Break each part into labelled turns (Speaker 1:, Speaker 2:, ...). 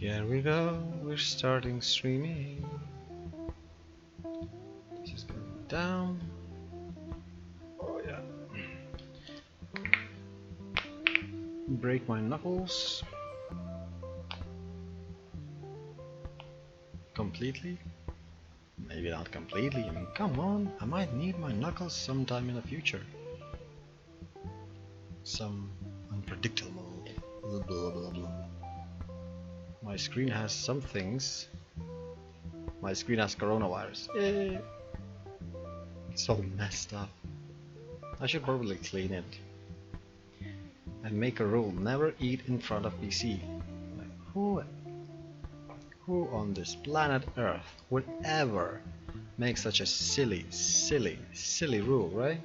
Speaker 1: Here we go, we're starting streaming. This is going down. Oh yeah. Break my knuckles. Completely? Maybe not completely, I mean, come on, I might need my knuckles sometime in the future. Some unpredictable blah blah blah blah. My screen has some things. My screen has coronavirus. Yay. It's so messed up. I should probably clean it. And make a rule, never eat in front of PC. Like, who on this planet Earth would ever make such a silly rule, right?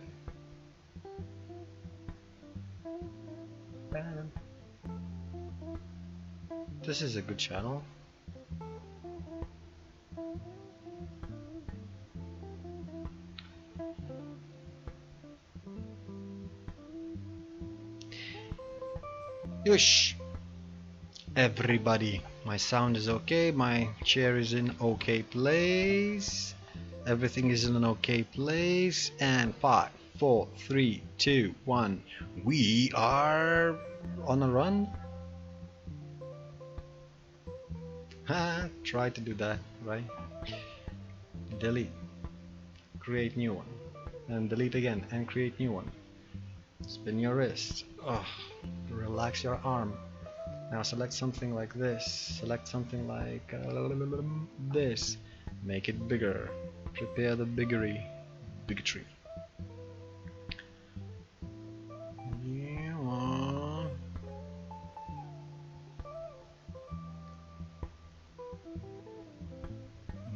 Speaker 1: This is a good channel. Yush! Everybody, my sound is okay, my chair is in okay place, everything is in an okay place, and 5, 4, 3, 2, 1, we are on a run. Try to do that, right? Delete, create new one, and delete again, and create new one. Spin your wrist, relax your arm. Now select something like this, select something like this, make it bigger, prepare the bigotry.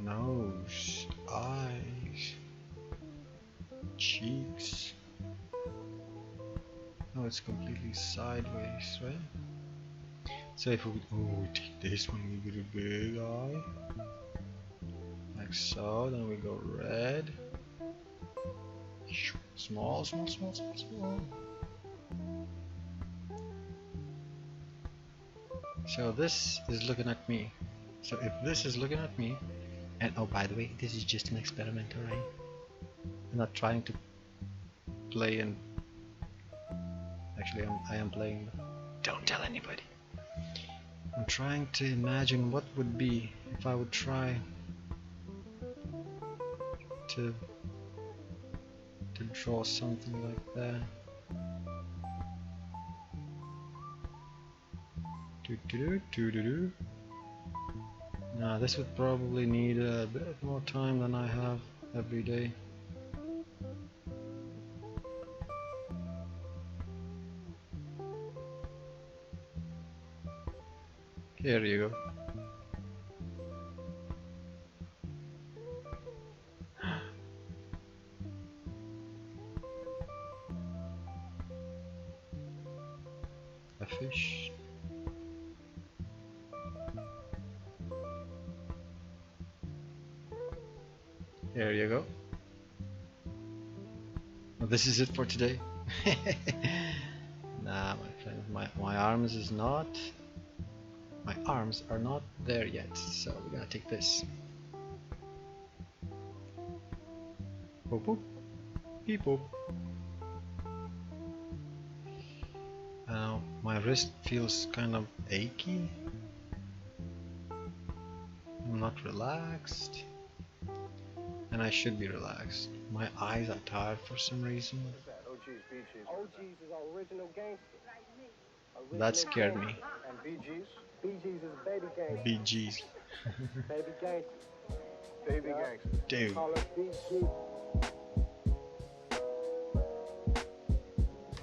Speaker 1: Nose, eyes, cheeks. No, it's completely sideways, right? So if we take this one, we get a big eye, like so. Then we go red, small. So this is looking at me. So if this is looking at me, and oh, by the way, this is just an experiment, alright? I'm not trying to play, and actually I am playing. Don't tell anybody. I'm trying to imagine what would be if I would try to draw something like that. Now this would probably need a bit more time than I have every day. Here you go. A fish. Here you go. Well, this is it for today. Nah, my friend, my arms is not. My arms are not there yet, so we gotta take this. Boop boop. Beep boop. My wrist feels kind of achy. I'm not relaxed. And I should be relaxed. My eyes are tired for some reason.
Speaker 2: OG's is original gangster.
Speaker 1: That scared me.
Speaker 2: And BG's? BG's is baby gangster.
Speaker 1: BG's.
Speaker 2: Baby gangster. Baby gangster.
Speaker 1: Dude.
Speaker 2: Call us BG.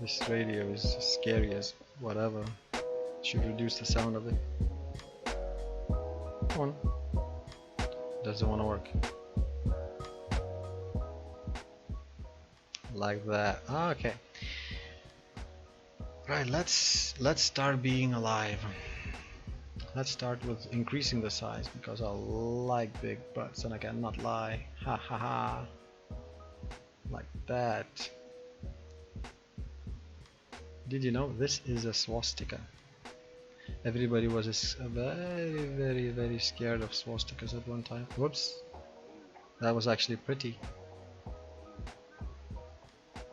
Speaker 1: This radio is as scary as whatever. Should reduce the sound of it. Come on. Doesn't want to work. Like that. Okay. Right, let's start being alive. Let's start with increasing the size because I like big butts and I cannot lie. Ha ha ha. Like that. Did you know this is a swastika? Everybody was very, very, very scared of swastikas at one time. Whoops, that was actually pretty,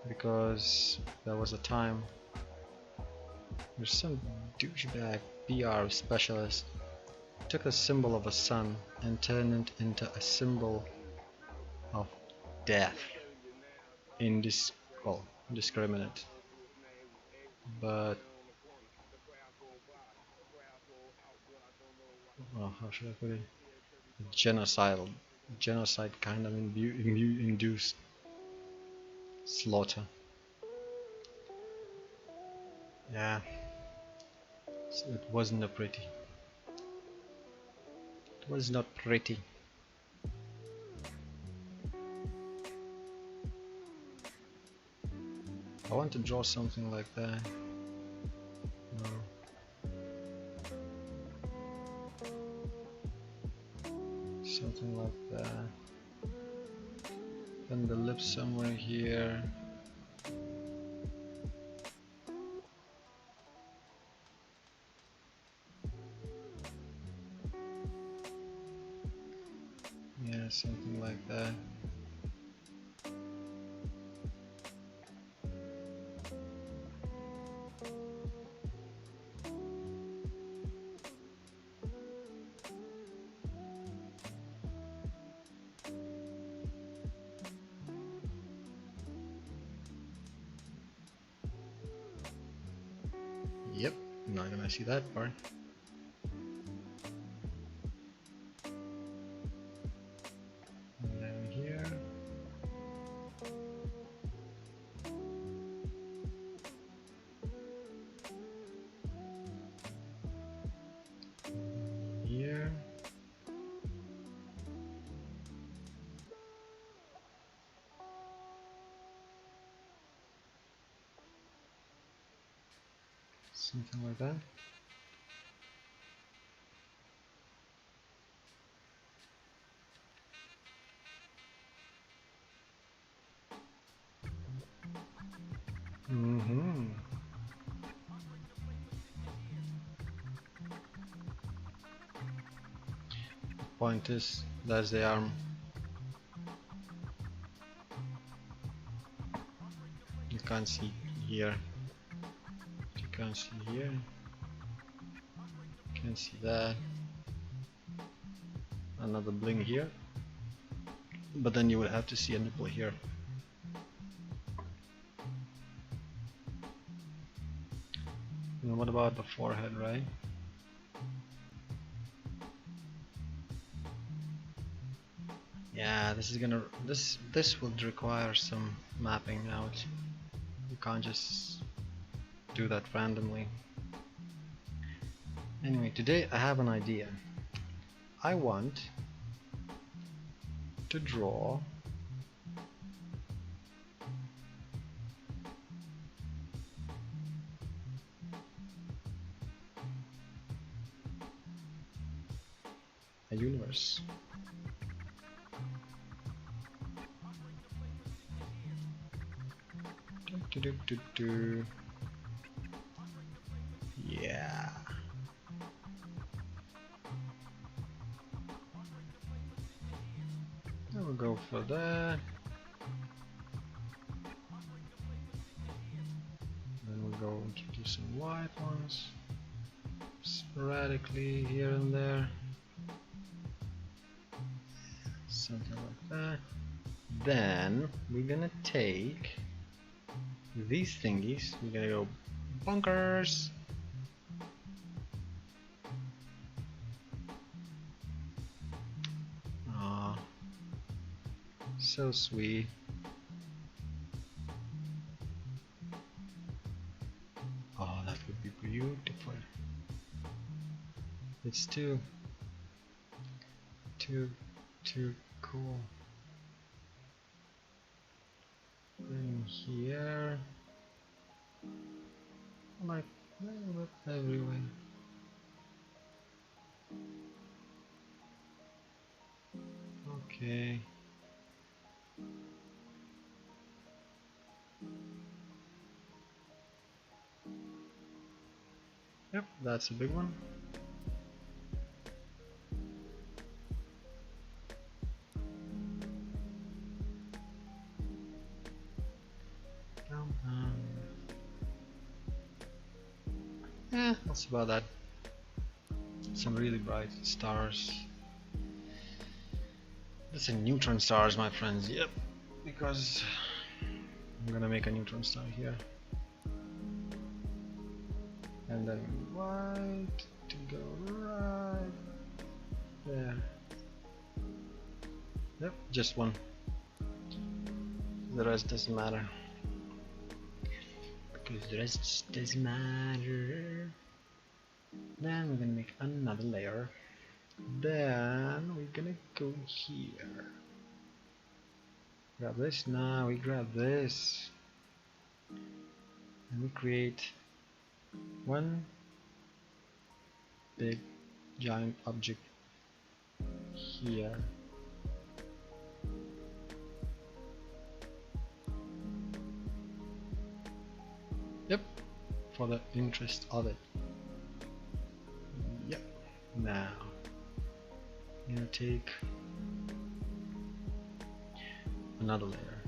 Speaker 1: because there was a time where some douchebag PR specialist took a symbol of a sun and turned it into a symbol of death. Well, indiscriminate. But how should I put it? Genocide kind of induced slaughter. Yeah, so it wasn't a pretty. It was not pretty. I want to draw something like that. No. Something like that. Then the lips somewhere here. Yeah, something like that. Yep, I'm not gonna see that part. And then here. Here. Something like that. Point is, that's the arm. You can't see here. You can't see here. You can't see that. Another bling here. But then you would have to see a nipple here. And what about the forehead, right? Yeah, this would require some mapping out. You can't just do that randomly. Anyway, today I have an idea. I want to draw a universe. Yeah. Then we'll go for that. Then we'll go introduce some white ones sporadically here and there. Something like that. Then we're gonna take these thingies, we're gonna go bunkers. Ah, so sweet. Oh, that would be beautiful. It's too cool. In here, like everywhere. Okay. Yep, that's a big one. Come on. Yeah, that's about that. Some really bright stars. That's a neutron stars, my friends. Yep, because I'm gonna make a neutron star here, and then white to go right there. Yep, just one. The rest doesn't matter. Because the rest doesn't matter. Then we're gonna make another layer. Then we're gonna go here. Grab this. Now we grab this. And we create one big giant object here. Yep, for the interest of it. Yep. Now I'm gonna take another layer,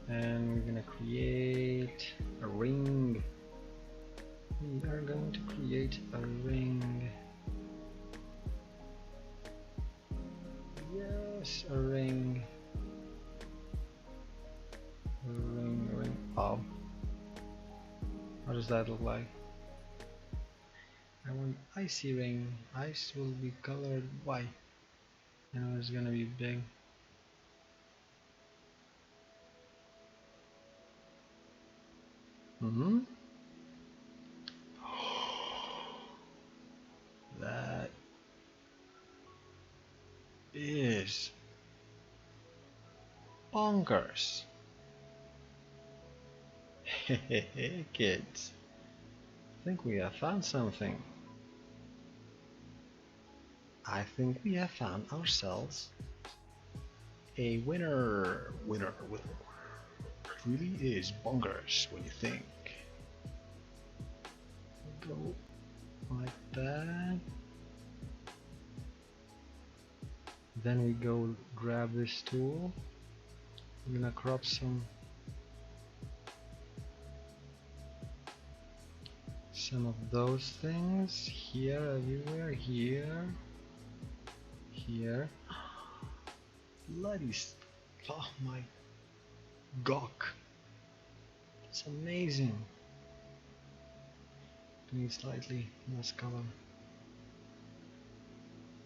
Speaker 1: and we're gonna create a ring. We are going to create a ring. Yes, a ring. A ring. Oh, what does that look like? I want icy ring. Ice will be colored white, and it's gonna be big. That is bonkers. Hey kids, I think we have found something. I think we have found ourselves a winner. Winner. It really is bonkers when you think. Go like that. Then we go grab this tool. We're gonna crop some of those things here, everywhere, here. Bloody, oh my gawk, it's amazing. Need slightly less color.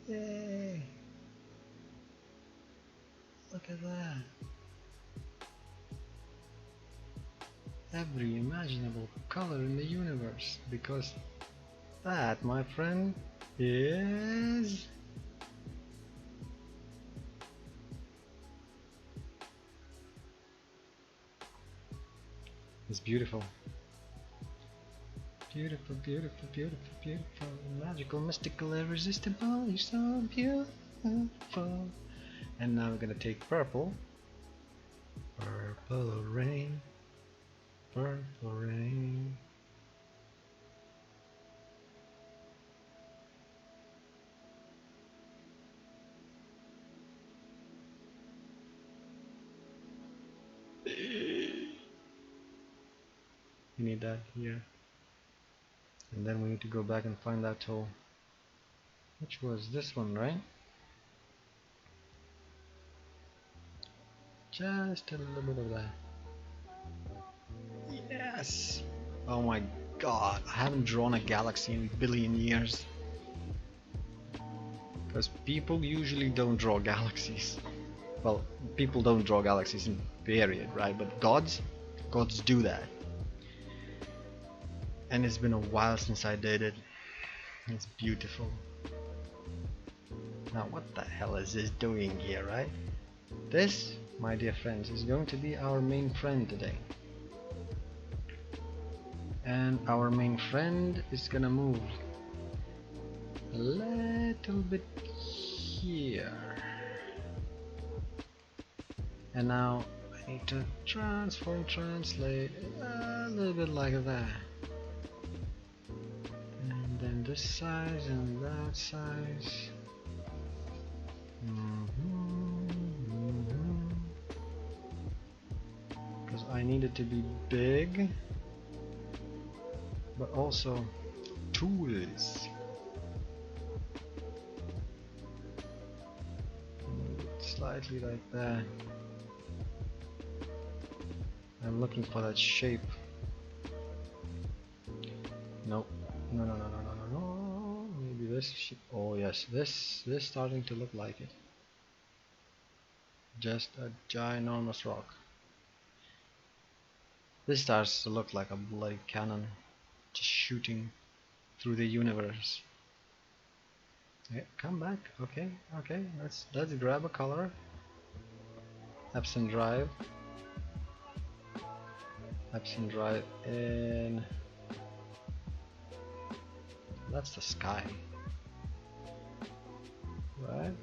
Speaker 1: Yay! Look at that. Every imaginable color in the universe, because that, my friend, is it's beautiful. Beautiful, beautiful, beautiful, beautiful, magical, mystical, irresistible, you're so beautiful. And now we're gonna take purple. Purple rain. Purple rain. We need that here. And then we need to go back and find that tool. Which was this one, right? Just a little bit of that. Yes! Oh my god, I haven't drawn a galaxy in a billion years. Because people usually don't draw galaxies. Well, people don't draw galaxies in period, right? But gods do that. And it's been a while since I did it. It's beautiful. Now what the hell is this doing here, right? This, my dear friends, is going to be our main friend today. And our main friend is gonna move a little bit here. And now I need to translate a little bit like that. this size and that size. Because I need it to be big, but also tools. Slightly like that. I'm looking for that shape. Nope. No. Maybe this shape. Oh yes, this starting to look like it. Just a ginormous rock. This starts to look like a bloody cannon, just shooting through the universe. Okay, come back. Okay. Let's grab a color. Epson drive. And that's the sky, right?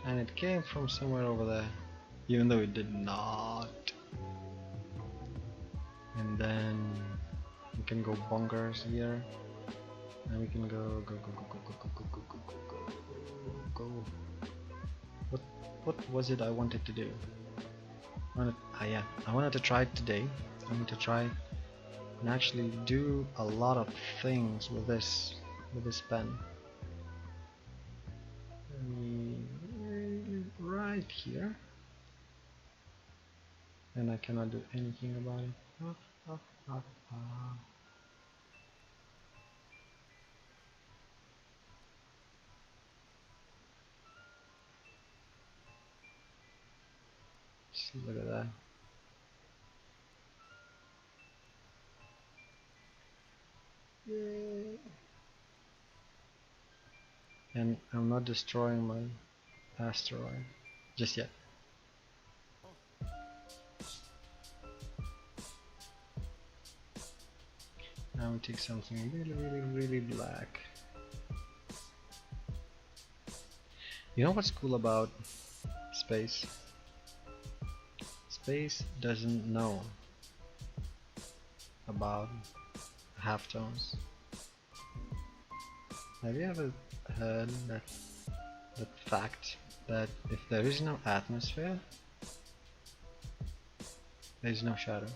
Speaker 1: And it came from somewhere over there, even though it did not. And then we can go bonkers here, and we can go. What was it I wanted to do? I wanted to try it today. I wanted to try and actually do a lot of things with this pen. Right here, and I cannot do anything about it. See, look at that. Yay. And I'm not destroying my asteroid just yet. Now we take something really black. You know what's cool about space? Space doesn't know about halftones. Have you ever heard that fact that if there is no atmosphere, there is no shadow?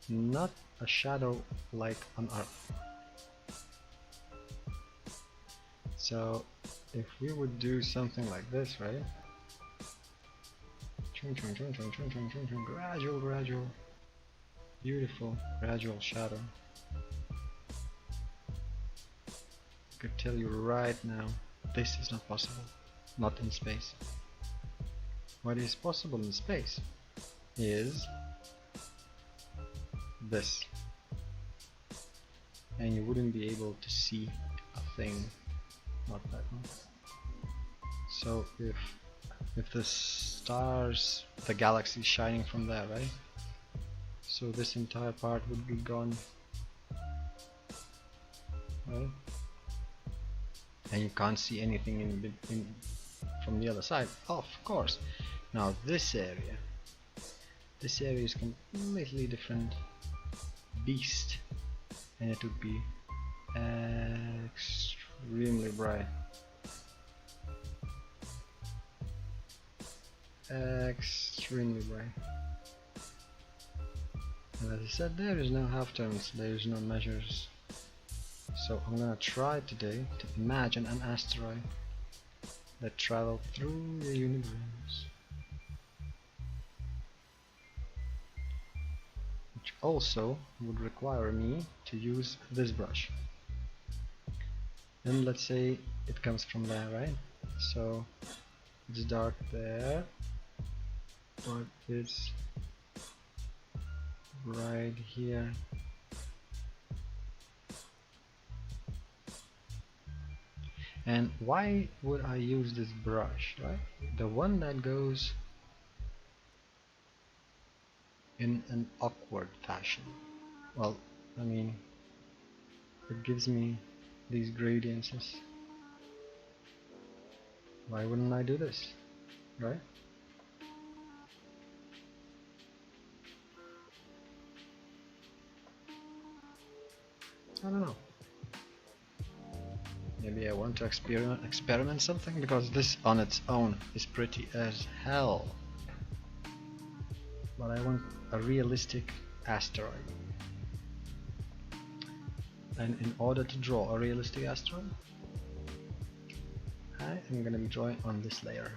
Speaker 1: Not a shadow like on Earth. So if we would do something like this, right? Gradual, beautiful, gradual shadow. I could tell you right now, this is not possible, not in space. What is possible in space is this, and you wouldn't be able to see a thing like that. So if the stars, the galaxy is shining from there, right? So this entire part would be gone, right? And you can't see anything in from the other side, of course. Now this area is completely different beast, and it would be extremely bright. Extremely bright. And as I said, there is no halftones, there is no measures. So I'm gonna try today to imagine an asteroid that traveled through the universe, which also would require me to use this brush. And let's say it comes from there, right? So it's dark there, but it's right here. And why would I use this brush, right? The one that goes in an awkward fashion. Well, I mean, it gives me these gradients. Why wouldn't I do this, right? I don't know. Maybe I want to experiment something, because this on its own is pretty as hell. But I want a realistic asteroid. And in order to draw a realistic asteroid, I am gonna be drawing on this layer.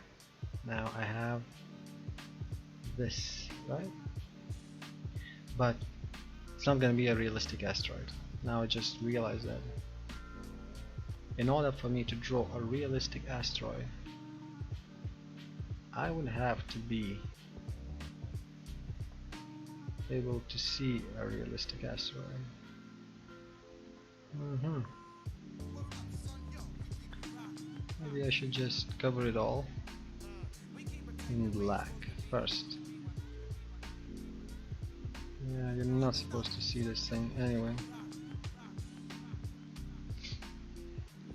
Speaker 1: Now I have this, right? But it's not gonna be a realistic asteroid. Now I just realized that in order for me to draw a realistic asteroid, I would have to be able to see a realistic asteroid. Maybe I should just cover it all in black first. Yeah, you're not supposed to see this thing anyway.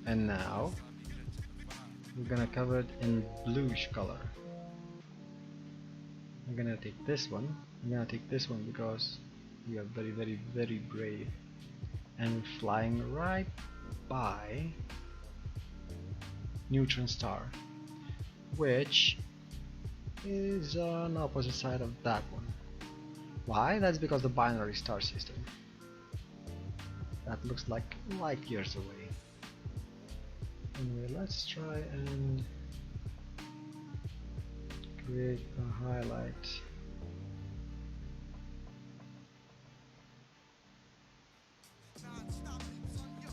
Speaker 1: And now we're gonna cover it in bluish color. I'm gonna take this one. I'm gonna take this one because we are very, very, very brave. And we're flying right by neutron star, which is on opposite side of that one. Why? That's because the binary star system. That looks like light years away. Anyway, let's try and create a highlight.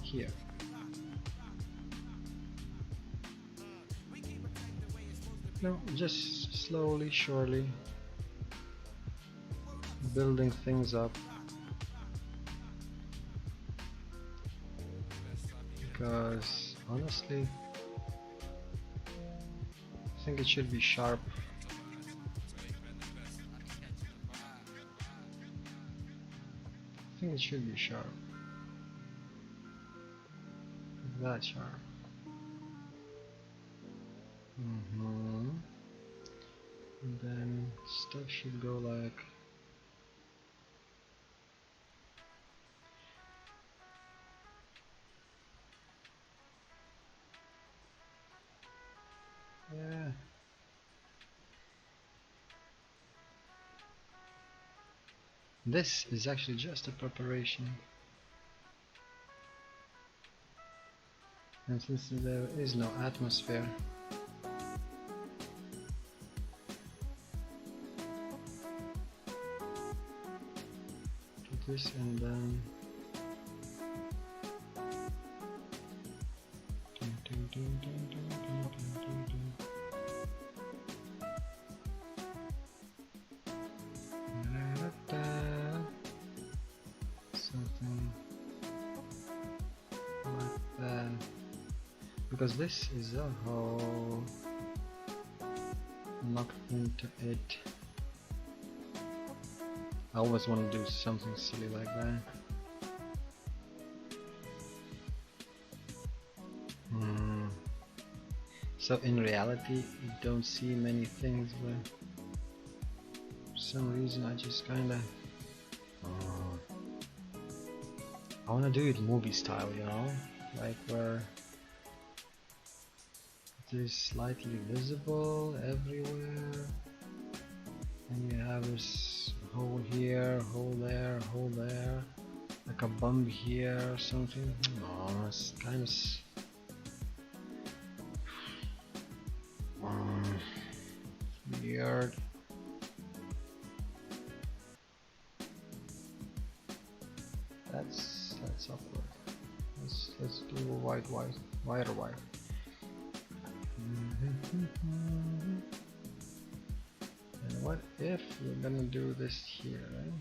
Speaker 1: Here. No, just slowly, surely building things up, because honestly I think it should be sharp. I think it should be sharp. That sharp. And then stuff should go like yeah. This is actually just a preparation. And since there is no atmosphere, do this and then something like that, because this is a hole knocked into it. I always want to do something silly like that. So in reality you don't see many things, but for some reason I just kinda I wanna do it movie style, you know? Like where it is slightly visible everywhere, and you have this hole here, hole there, like a bump here or something. Oh, it's kind of weird. That's awkward. Let's do a white or white. And what if we're gonna do this here, right?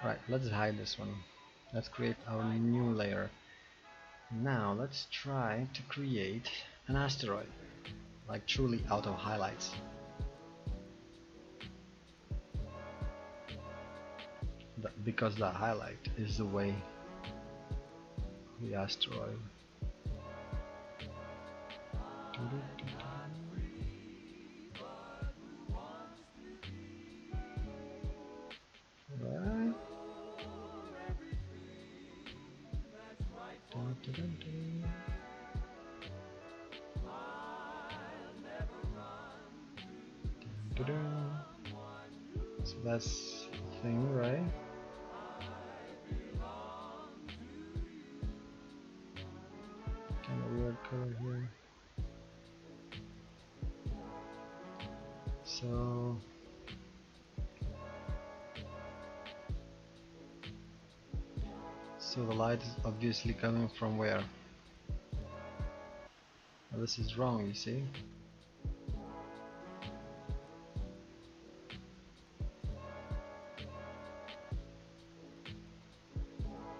Speaker 1: Right, let's hide this one. Let's create our new layer. Now let's try to create an asteroid, like truly out of highlights. Because the highlight is the way the asteroid Right. Dun, dun, dun, dun. Dun, dun, dun. So that's the thing, right? Kind of weird color here. So the light is obviously coming from where? Well, this is wrong, you see.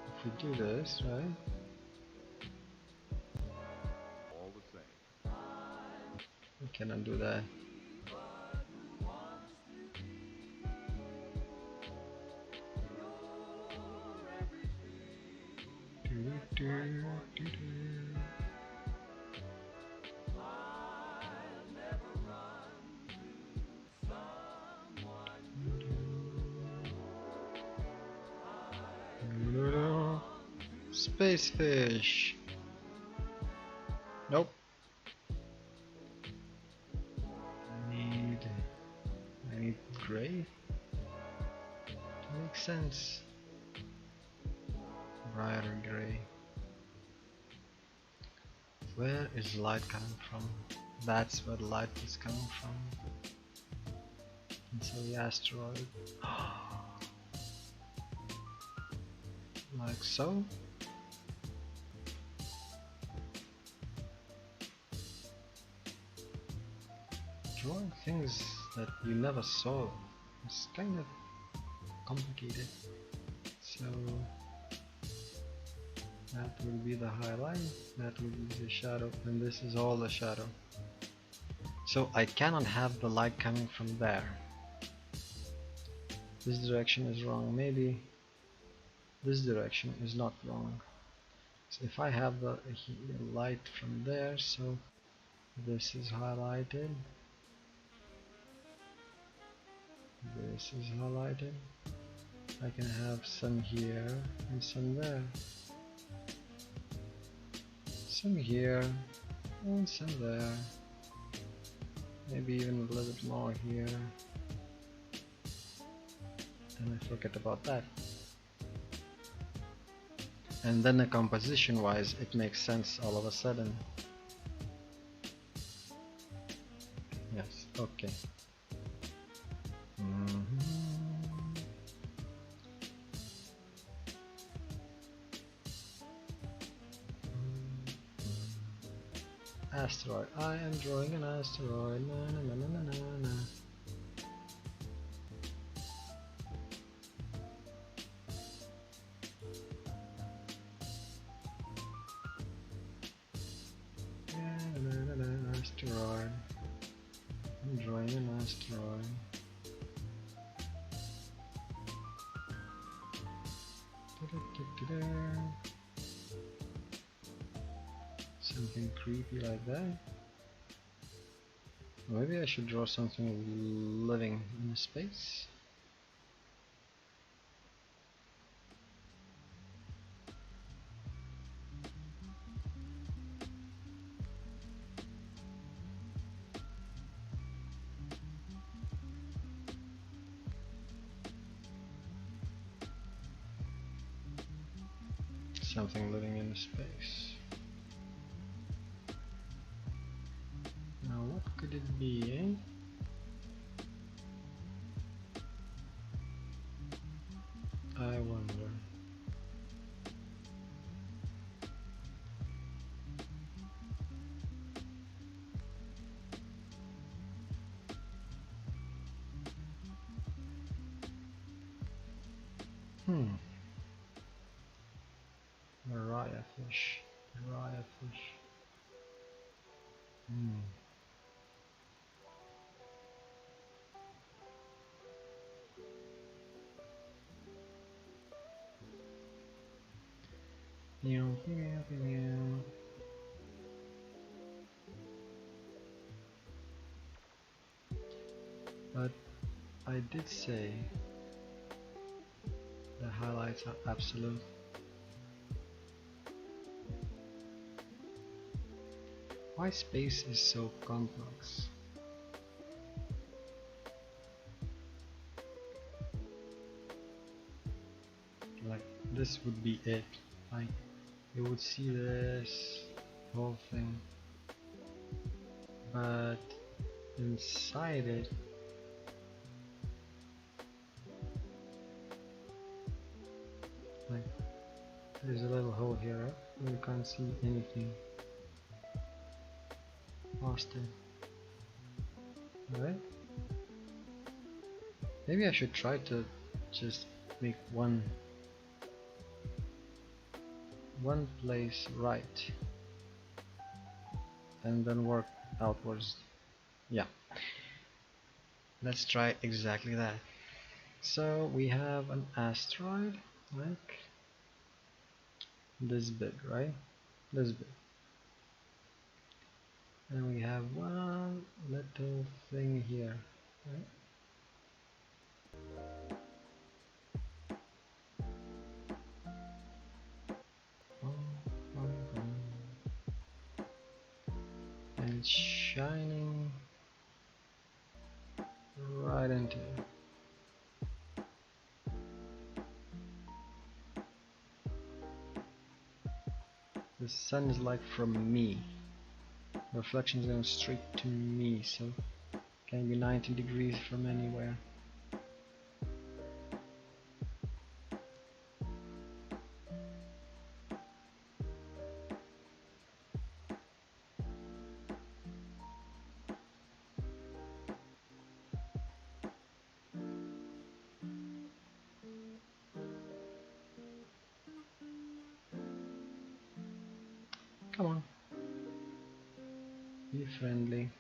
Speaker 1: If we do this, right?
Speaker 3: All the same.
Speaker 1: We cannot do that. Space fish. Nope. I need gray to make sense. Brighter gray. Where is light coming from? That's where the light is coming from. And so the asteroid. Like so. Drawing things that you never saw is kind of complicated. So that will be the highlight, that will be the shadow, and this is all the shadow. So I cannot have the light coming from there. This direction is wrong. Maybe this direction is not wrong. So if I have the light from there, so this is highlighted, this is highlighted, I can have some here and some there, some here and some there, maybe even a little bit more here, and I forget about that. And then the composition wise it makes sense all of a sudden. Yes, okay. Asteroid. I am drawing an asteroid. Na, na, na, na, na, na, na. Asteroid. I'm drawing an asteroid. Something creepy like that. Maybe I should draw something living in space. Something living in space. Now what could it be, eh? I wonder. Mariah fish. Mariah fish. Meow, meow, meow. but I did say the highlights are absolute. Why space is so complex? Like this would be it. Like you would see this whole thing, but inside it, like there's a little hole here, right? You can't see anything. Austin. Alright. Maybe I should try to just make one place right and then work outwards. Yeah. Let's try exactly that. So we have an asteroid like this big, right? This big. And we have one little thing here, right? And it's shining right into it. The sun is like from me. Reflection is going straight to me, so it can be 90 degrees from anywhere. Come on. Be friendly.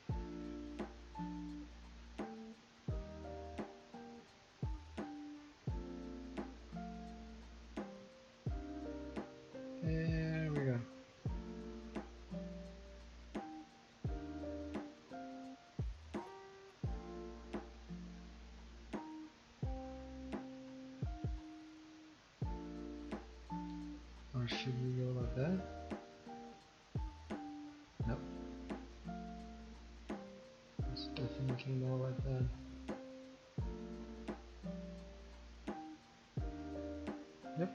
Speaker 1: There we go. Or should we go like that? Nope. It's definitely more like that. Yep.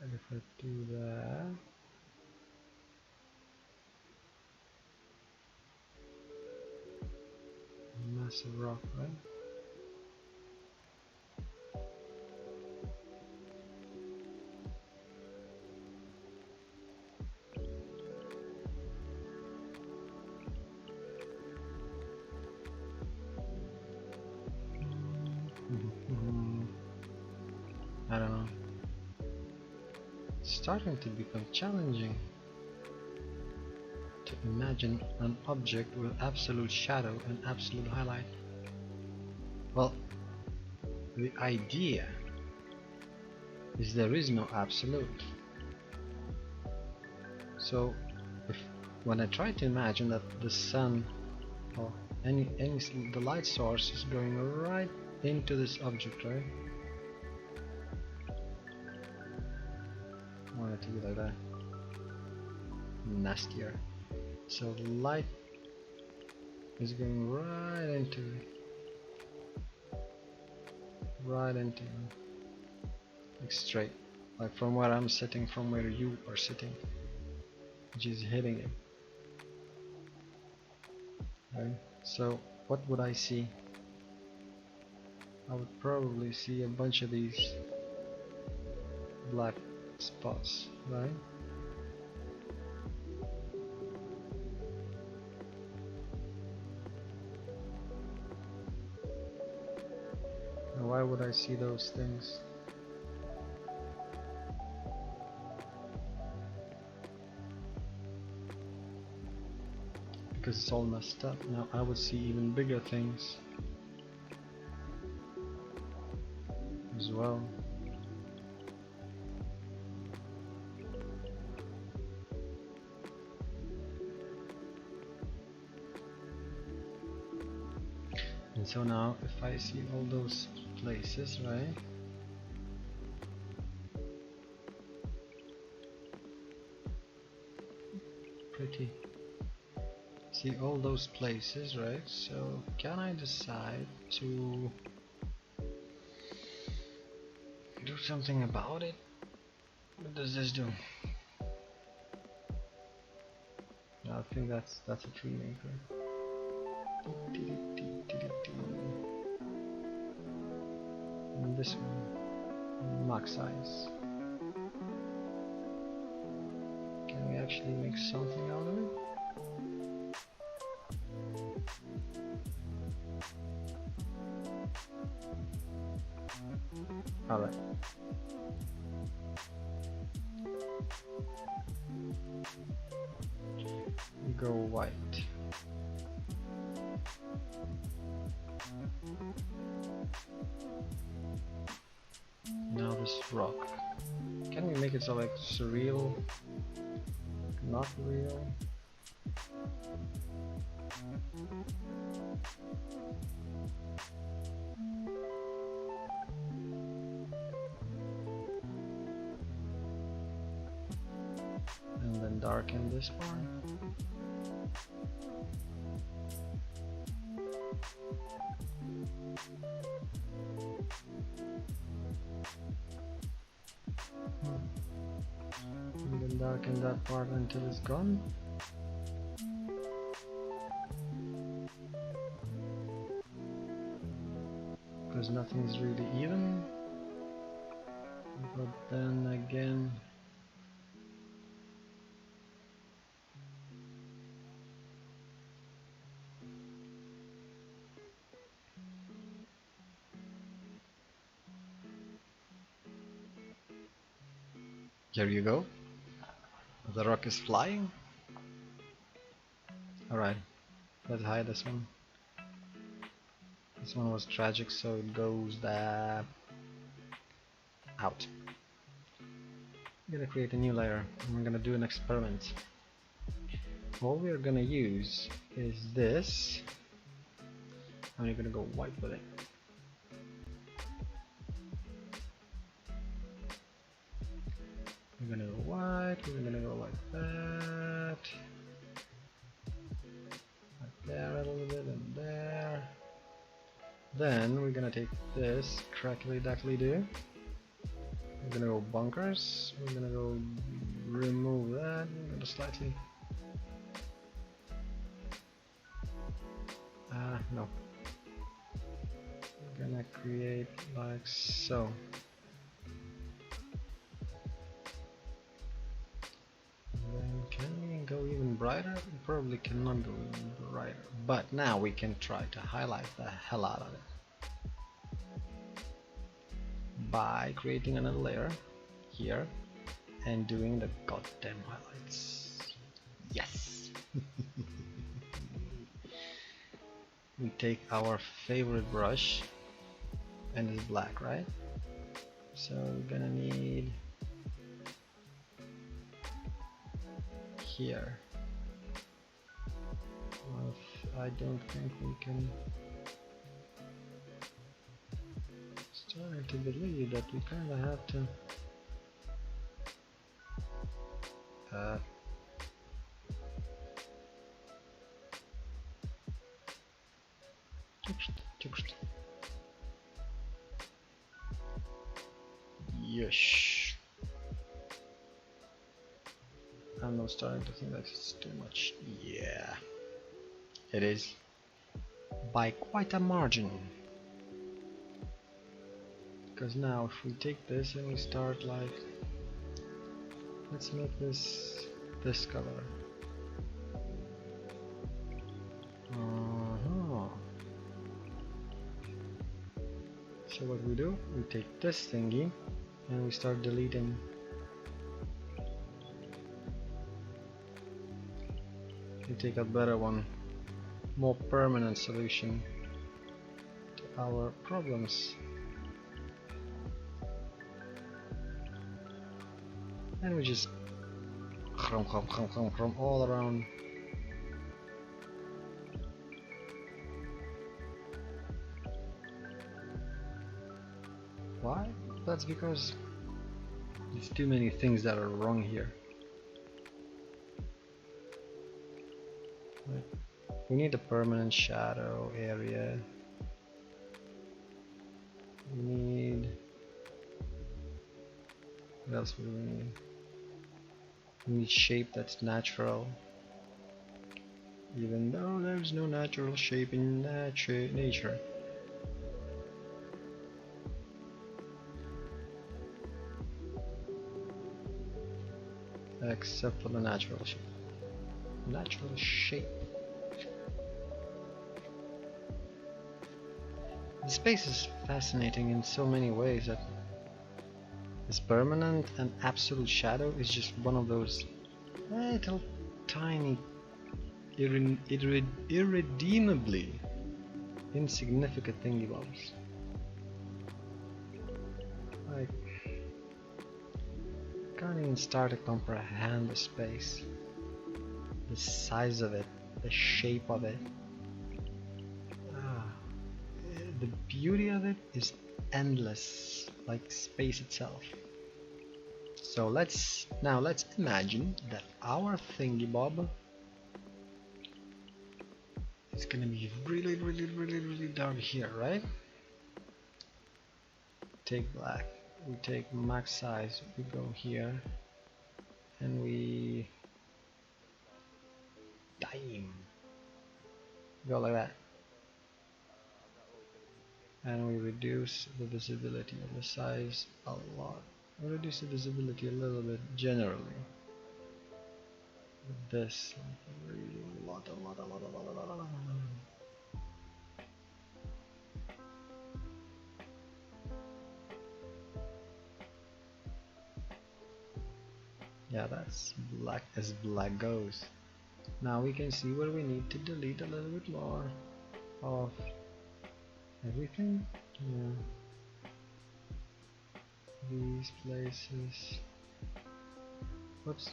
Speaker 1: And if I do that, massive rock, right? I don't know. It's starting to become challenging to imagine an object with absolute shadow and absolute highlight. Well, the idea is there is no absolute. So, if when I try to imagine that the sun or the light source is going right into this object, right? I want it to be like that. Nastier. So the light is going right into it. Right into it. Like straight. Like from where I'm sitting, from where you are sitting. Which is hitting it. Right? So what would I see? I would probably see a bunch of these black spots, right? And why would I see those things? because it's all messed up. Now I would see even bigger things as well. And so now if I see all those places, right? Pretty. See all those places, right? So can I decide to do something about it? What does this do? I think that's a tree maker. And this one, max size. Can we actually make something out of it? Alright. We go white. Now this rock. Can we make it so like surreal? Not real? And then darken this part. And then darken that part until it's gone. Because nothing's really even. But then again, here you go. The rock is flying. Alright, let's hide this one. This one was tragic, so it goes that out. I'm gonna create a new layer and we're gonna do an experiment. All we're gonna use is this, and we're gonna go white with it. We're gonna go white, we're gonna go like that. Like there a little bit and there. Then we're gonna take this crackly duckly do. We're gonna go bunkers. We're gonna go remove that. We're gonna slightly. No. We're gonna create like so. Then can we go even brighter? We probably cannot go even brighter. But now we can try to highlight the hell out of it by creating another layer here and doing the goddamn highlights. Yes! We take our favorite brush, and it's black, right? So we're gonna need here. Well, I don't think we can. Starting to believe that we kind of have to yes. I'm now starting to think that it's too much. Yeah, it is by quite a margin. Because now if we take this and we start like, let's make this color. So what we do, we take this thingy and we start deleting. We take a better one. more permanent solution to our problems. And we just chrome all around. Why? That's because there's too many things that are wrong here. Right. We need a permanent shadow area. We need... what else do we need? We need shape that's natural. Even though there's no natural shape in nature. Except for the natural shape. Natural shape. The space is fascinating in so many ways that this permanent and absolute shadow is just one of those little tiny irredeemably insignificant thingy bobs. Like, can't even start to comprehend the space, the size of it, the shape of it. The beauty of it is endless, like space itself. So let's imagine that our thingy bob is gonna be really down here, right? Take black, we take max size, we go here, and we go like that. And we reduce the visibility of the size a lot. We reduce the visibility a little bit generally. With this, really a lot. Yeah, that's black as black goes. Now we can see where we need to delete a little bit more of everything. Yeah. These places. Whoops.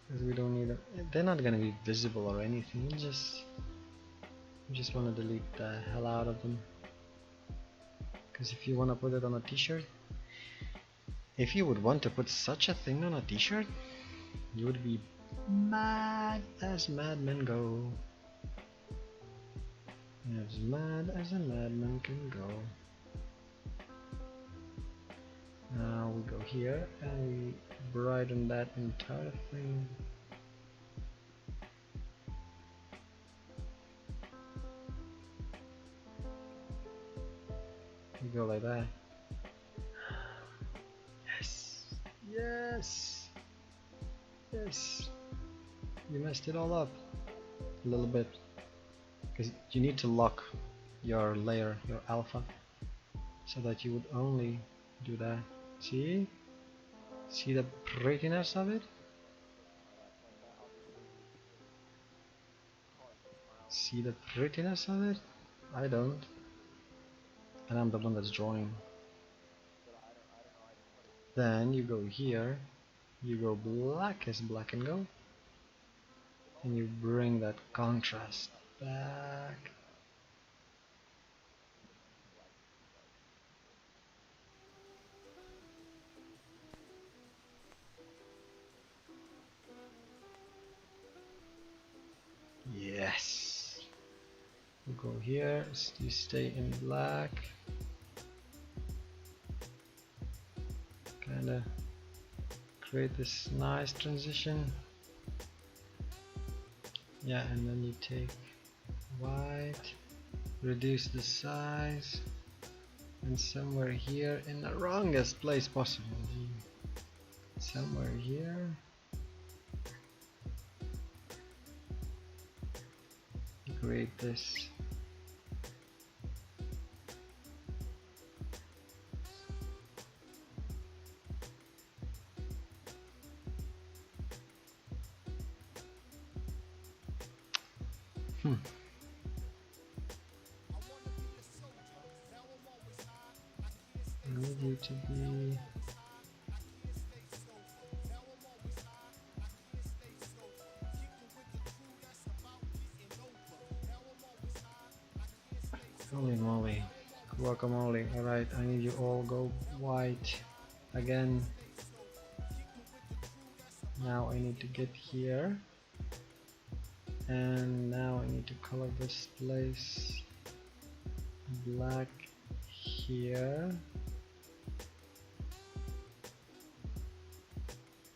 Speaker 1: Because we don't need them. They're not gonna be visible or anything. We just want to delete the hell out of them. Because if you want to put it on a t-shirt, if you would want to put such a thing on a t-shirt, you would be mad as madmen go. As mad as a madman can go. Now we go here and we brighten that entire thing. We go like that. Yes. You messed it all up a little bit. Because you need to lock your layer, your alpha, so that you would only do that. See the prettiness of it? See the prettiness of it? I don't, and I'm the one that's drawing. Then you go here, you go black as black and go, and you bring that contrast back. Yes. You go here, you stay in black. Kinda create this nice transition. Yeah, and then you take white, reduce the size, and somewhere here in the wrongest place possible, somewhere here, create this. I need you to be. Holy moly. Guacamole. Alright, I need you all go white again. Now I need to get here. And now I need to color this place black here.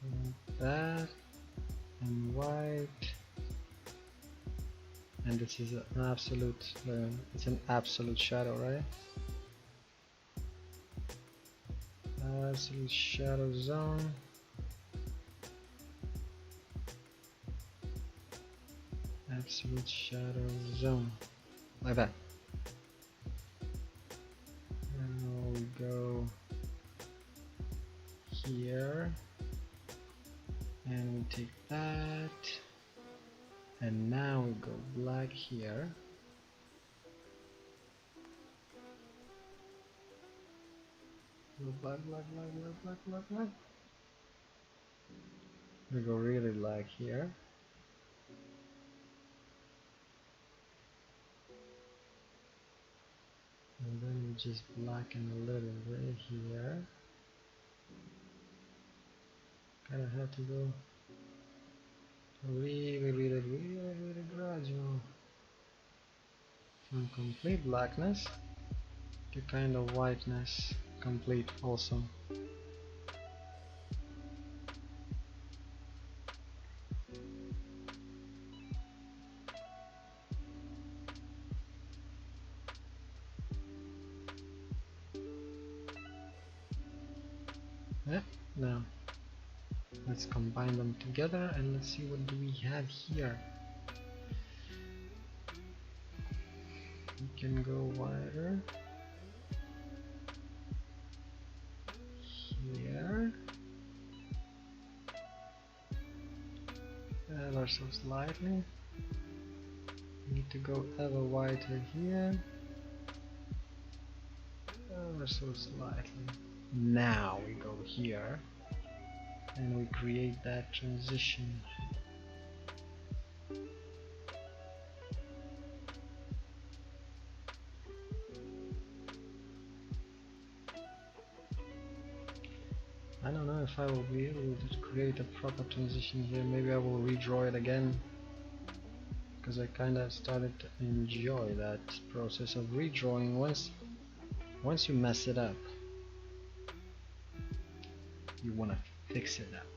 Speaker 1: Like that. And white. And this is an absolute, it's an absolute shadow, right? Absolute shadow zone. Absolute shadow zone. Like that. Now we go here. And we take that. And now we go black here. Black, black, black, black, black, black, black. We go really black here. And then we just blacken a little bit here. Kinda have to go really gradual. From complete blackness to kind of whiteness. Complete also. Yeah, now let's combine them together and let's see what do we have here. We can go wider here, ever so slightly. Need to go ever wider here, ever so slightly. Now we go here and we create that transition. I don't know if I will be able to create a proper transition here. Maybe I will redraw it again, because I kinda started to enjoy that process of redrawing. Once you mess it up, you wanna fix it up.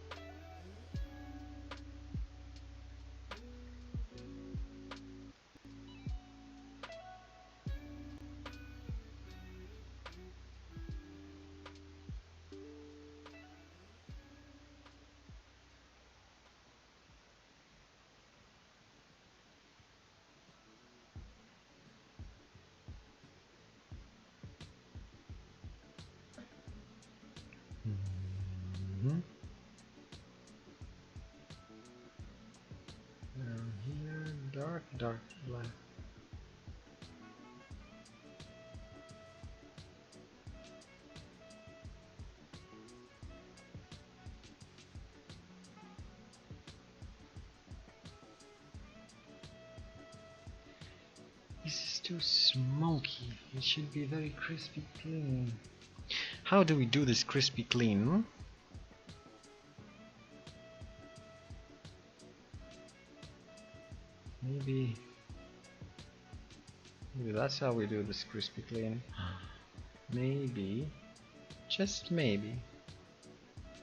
Speaker 1: Down here, dark black. This is too smoky. It should be very crispy clean. How do we do this crispy clean? Maybe that's how we do this crispy clean. Maybe, just maybe,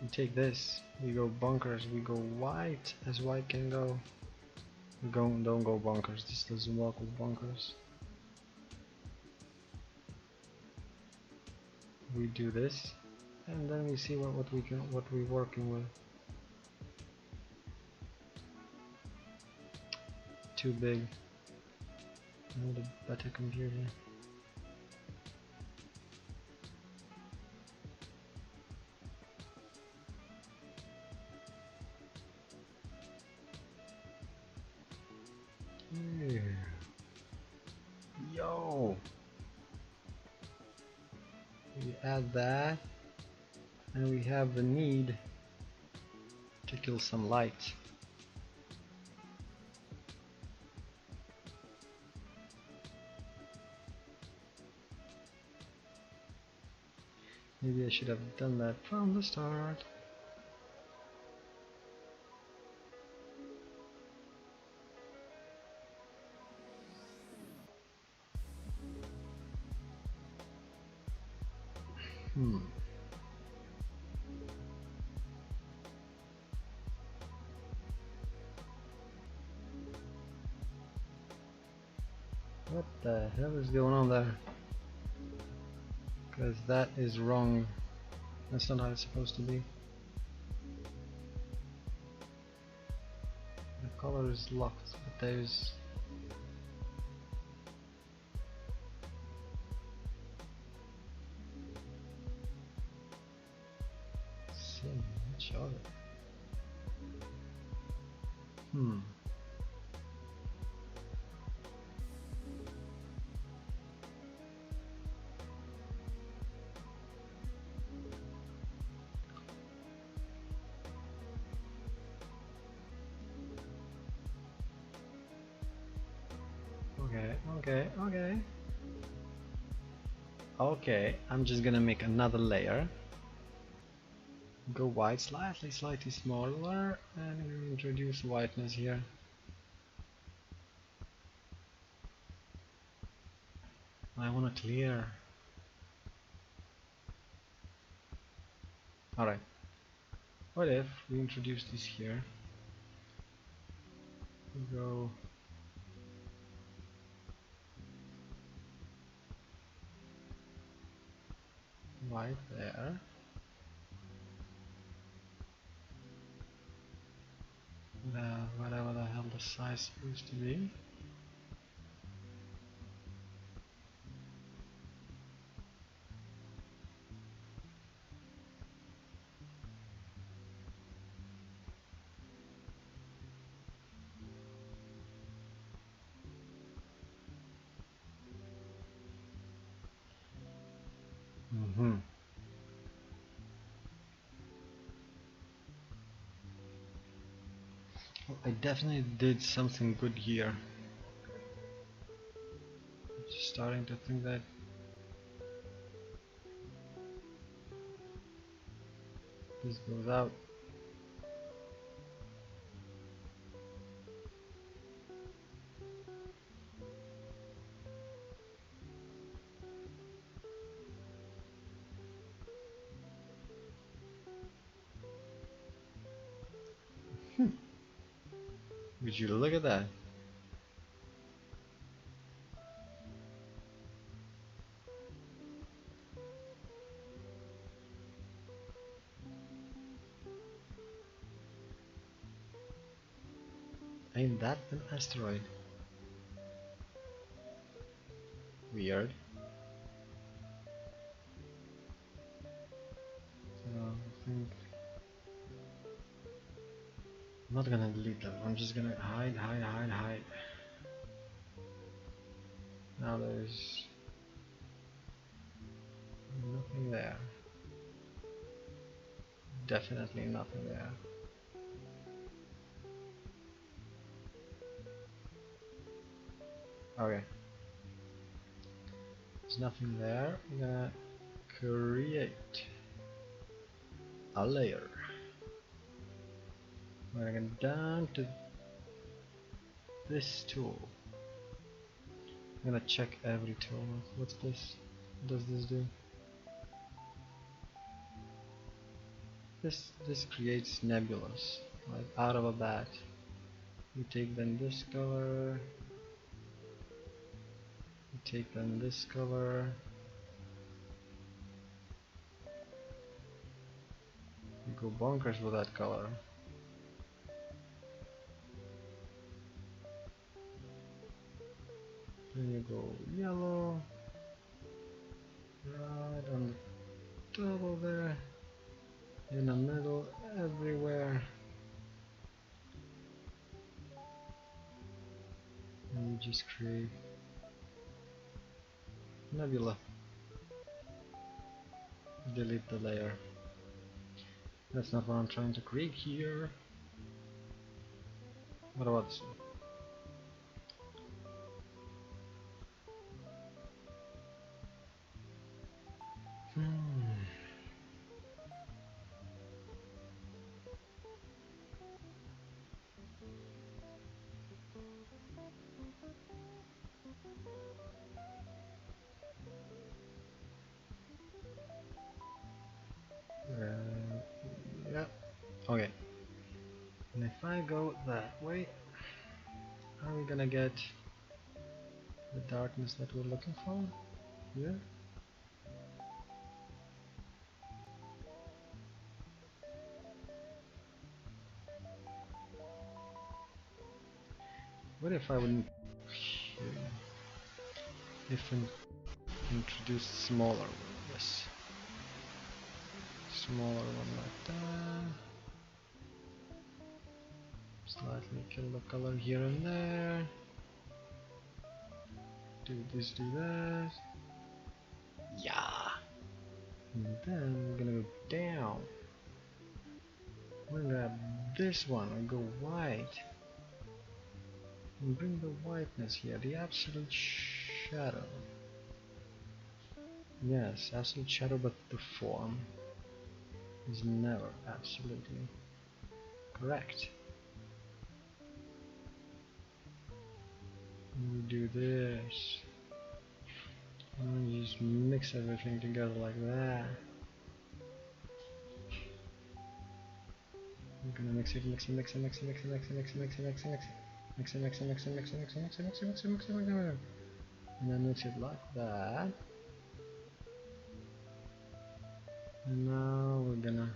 Speaker 1: we take this, we go bunkers, we go white as white can go. Don't go bunkers, this doesn't work with bunkers. We do this, and then we see what we're working with. Too big. I need a better computer. Yeah. We add that, and we have the need to kill some light. Maybe I should have done that from the start. What the hell is going on there? Because that is wrong. That's not how it's supposed to be. The color is locked, but there's so much of it. Okay, I'm just gonna make another layer. Go white slightly smaller, and we introduce whiteness here. I want to clear. Alright. What if we introduce this here? We go white there. Whatever the hell the size supposed to be. Well, I definitely did something good here. I'm just starting to think that this goes out. Would you look at that? Ain't that an asteroid? Weird. So I think I'm not gonna delete that. I'm just gonna hide. Now there's nothing there. Definitely nothing there. Okay. There's nothing there. We're gonna create a layer. We're gonna go down to this tool. I'm gonna check every tool. What's this? What does this do? This creates nebulas, like out of a bat. You take then this color. You take then this color. You go bonkers with that color. Then you go yellow. Right on the top of there. In the middle, everywhere. And you just create nebula. delete the layer. That's not what I'm trying to create here. What about this one? Yeah, okay. And if I go that way, are we gonna get the darkness that we're looking for? Yeah. What if I would if we introduce smaller one? Yes, smaller one like that. Slightly kill the color here and there. Do this, do that. Yeah. And then we're gonna go down. We're gonna grab this one and go white. And bring the whiteness here, the absolute shadow. Yes, absolute shadow, but the form is never absolutely correct. And we do this. And we just mix everything together like that. We're gonna mix it, mix it, mix it, mix it, mix it, mix it, mix it, mix it, mix it, mix it. Mix it, mix it, mix it, mix it, mix it, mix it, mix it, mix it, mix it, mix it, and then mix it like that. And now we're gonna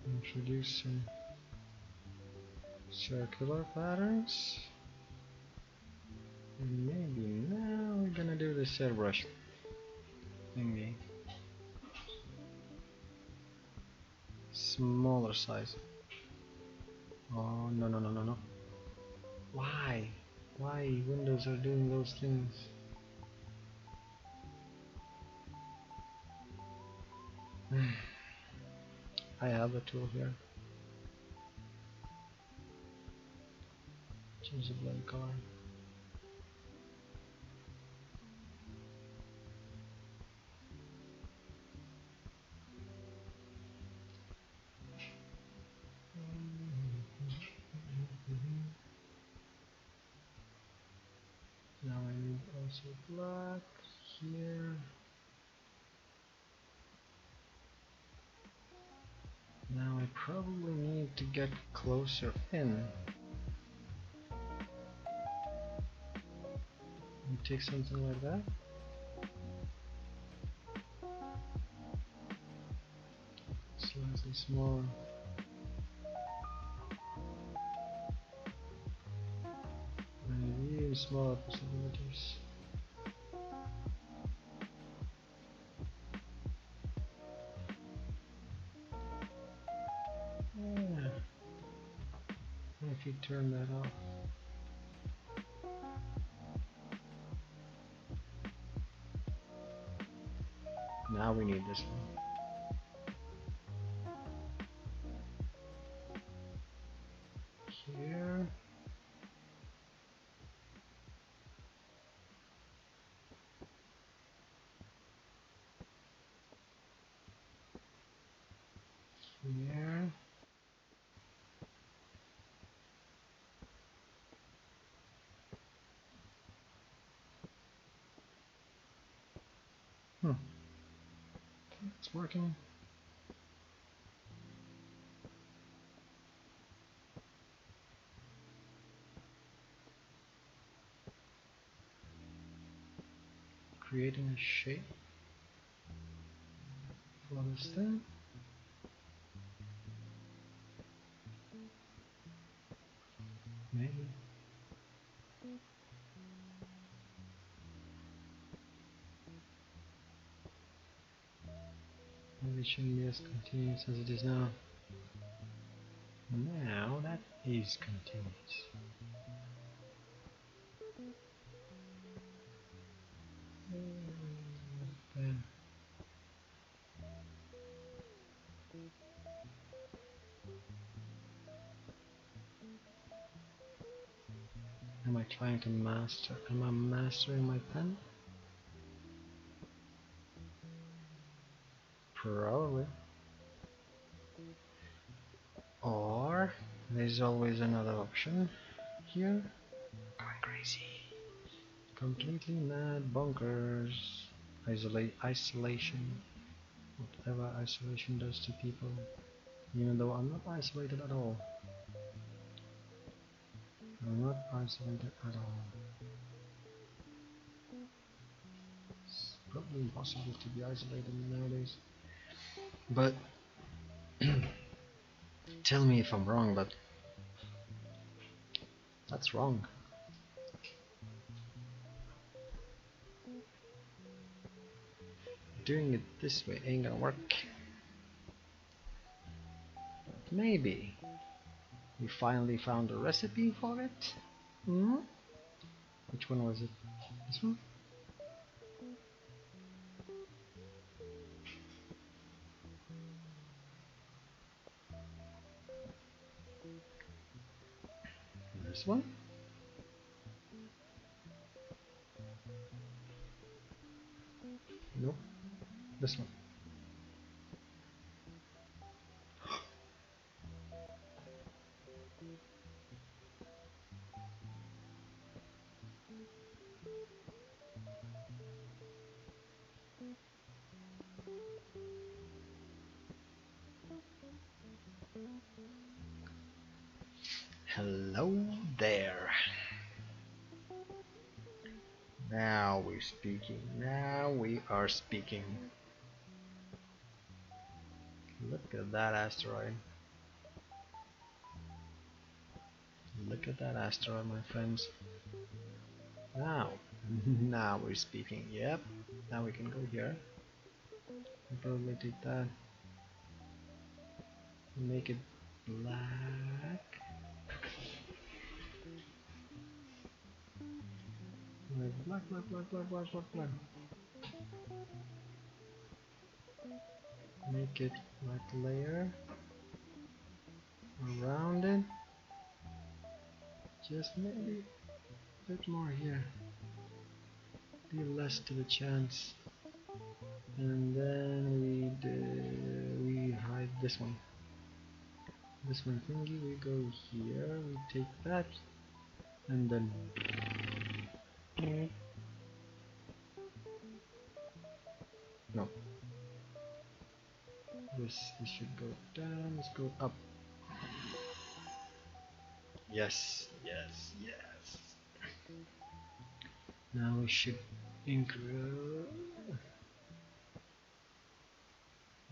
Speaker 1: introduce some circular patterns. And maybe now we're gonna do the airbrush thingy. Smaller size. Oh, no, no, no, no, no. Why? Why Windows are doing those things? I have a tool here. Change the blend color. Now I need also black here. Now I probably need to get closer in. You take something like that. Slightly smaller. And even smaller possibilities. Yeah. If you turn that off. Now we need this one. Here. Here. It's working. Creating a shape for this thing. Maybe. Maybe it shouldn't be as continuous as it is now. Now that is continuous. Am I trying to master? Am I mastering my pen? Probably. Or there's always another option here. Going crazy. Completely mad bonkers. Isolation. Whatever isolation does to people. Even though I'm not isolated at all. I'm not isolated at all. It's probably impossible to be isolated nowadays. But tell me if I'm wrong, but that's wrong. Doing it this way ain't gonna work. But maybe we finally found a recipe for it. Hmm? Which one was it? This one? This one? Nope. This one. Hello there. Now we're speaking. Now we are speaking. Look at that asteroid. Look at that asteroid, my friends. Now, now we're speaking. Yep. Now we can go here. Probably take that. Make it black. Black, black, black, black, black, black, black. Make it like layer around it. Just maybe a bit more here. Give less to the chance. And then we hide this one. This one thingy, we go here, we take that, and then no. This should go down, let's go up. Yes, yes, yes. Now we should increase.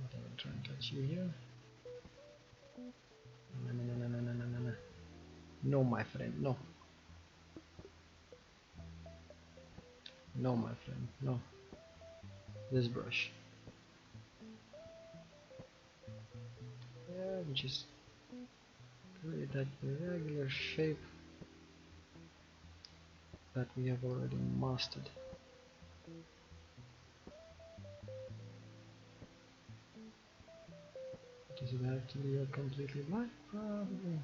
Speaker 1: Whatever, try and touch you here. No, no, no, no, no, no, no, no. No, my friend, no. No, my friend, no. This brush. Yeah, we just create that irregular shape that we have already mastered. Does it have to be a completely black? Probably.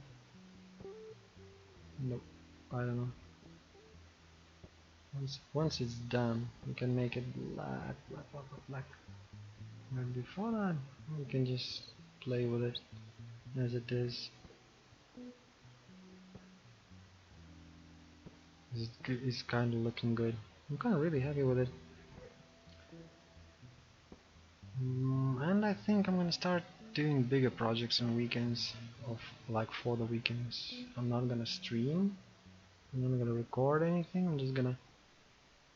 Speaker 1: Nope. I don't know. Once it's done, we can make it black, black, black, black, black. But before that, we can just play with it as it is. It's kind of looking good. I'm kind of really happy with it. And I think I'm gonna start doing bigger projects on weekends, like for the weekends. I'm not gonna stream. I'm not gonna record anything. I'm just gonna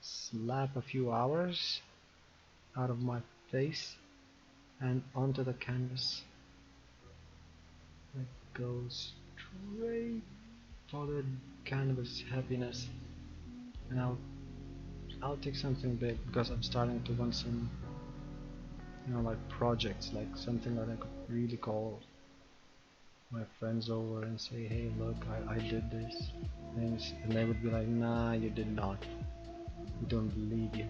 Speaker 1: slap a few hours out of my face and onto the canvas. It goes straight for the canvas happiness, and I'll take something big because I'm starting to want some, like projects, like something that I could really call my friends over and say, hey, look, I did this, and they would be like, nah, you did not. We don't believe you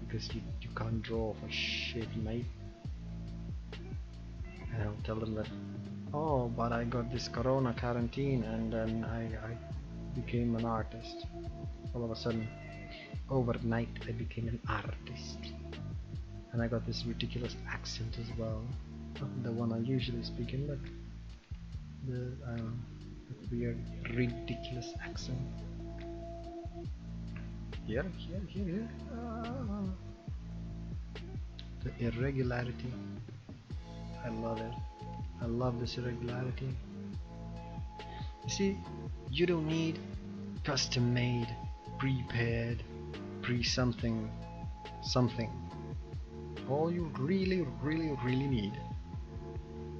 Speaker 1: because you can't draw for shit, mate. And I'll tell them that, oh, but I got this corona quarantine and then I became an artist. All of a sudden, overnight, I became an artist. And I got this ridiculous accent as well. Not the one I usually speak in, but the weird, ridiculous accent. Here. Ah. The irregularity. I love it. I love this irregularity. You see, you don't need custom made, prepared, something. All you really need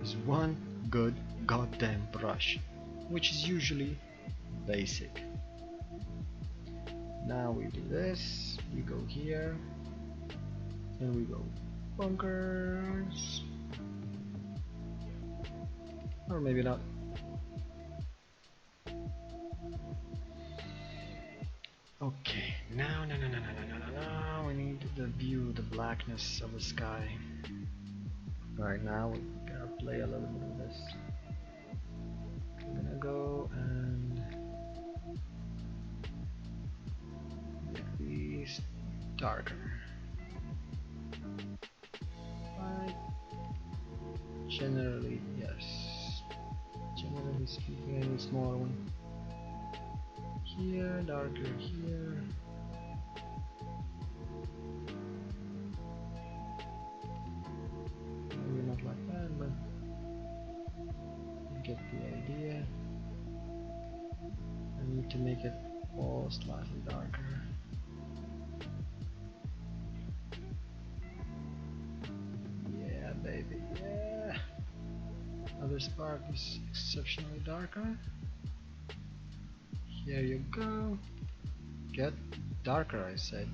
Speaker 1: is one good goddamn brush, which is usually basic. Now we do this, we go here, and we go bunkers. Or maybe not. Okay, now we need the view, the blackness of the sky. Right now we're gonna play a little bit of this. I'm gonna go and make these darker. Right. Generally, yes. Generally speaking, I need a smaller one. Here, darker here. Maybe not like that, but you get the idea. I need to make it all slightly darker. Yeah, baby, yeah. Other spark is exceptionally darker. Here you go. Get darker, I said.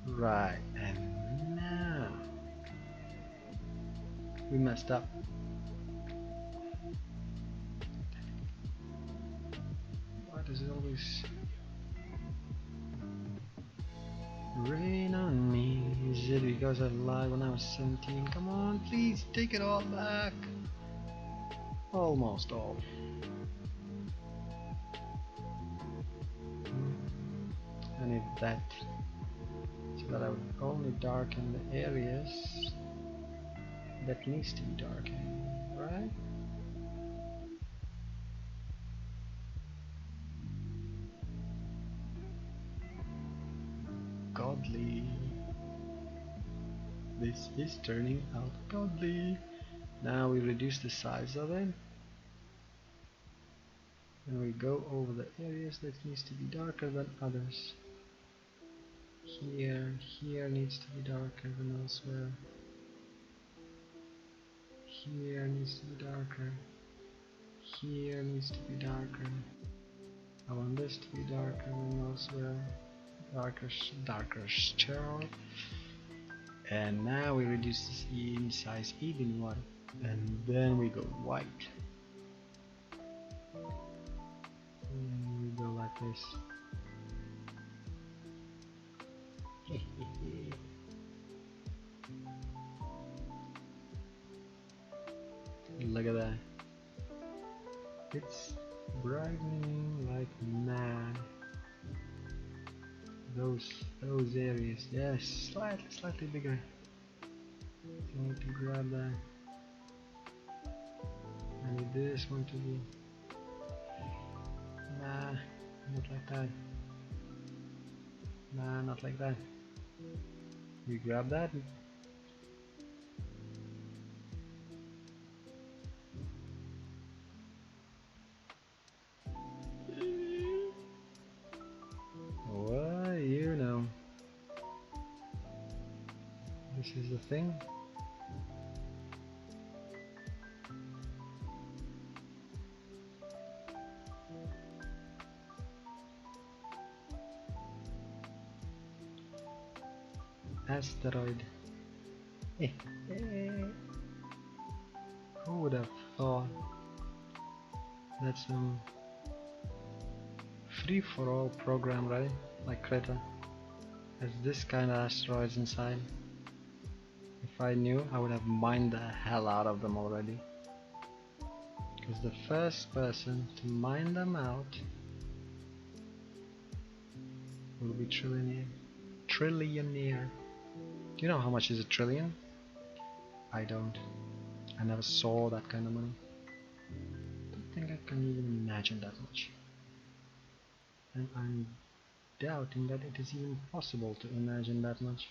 Speaker 1: Right, and now we messed up. Why does it always rain on me? Is it because I lied when I was 17? Come on, please take it all back. Almost all. I need that so that I would only darken the areas that needs to be darkened, right? Godly. This is turning out godly. Now we reduce the size of it. And we go over the areas that needs to be darker than others. Here needs to be darker than elsewhere. Here needs to be darker. Here needs to be darker. I want this to be darker than elsewhere. Darker still. And now we reduce this in size even more. And then we go white. And we go like this. Look at that. It's brightening like mad. Those areas, yes, slightly bigger. I need to grab that. I need this one to be. Nah, not like that. Nah, not like that. We grab that. Well, you know. This is the thing. Asteroid. Who would have thought that some free-for-all program, right, like Krita, has this kind of asteroids inside? If I knew, I would have mined the hell out of them already. Because the first person to mine them out will be trillionaire. Trillionaire. Do you know how much is a trillion? I don't. I never saw that kind of money. Don't think I can even imagine that much. And I'm doubting that it is even possible to imagine that much.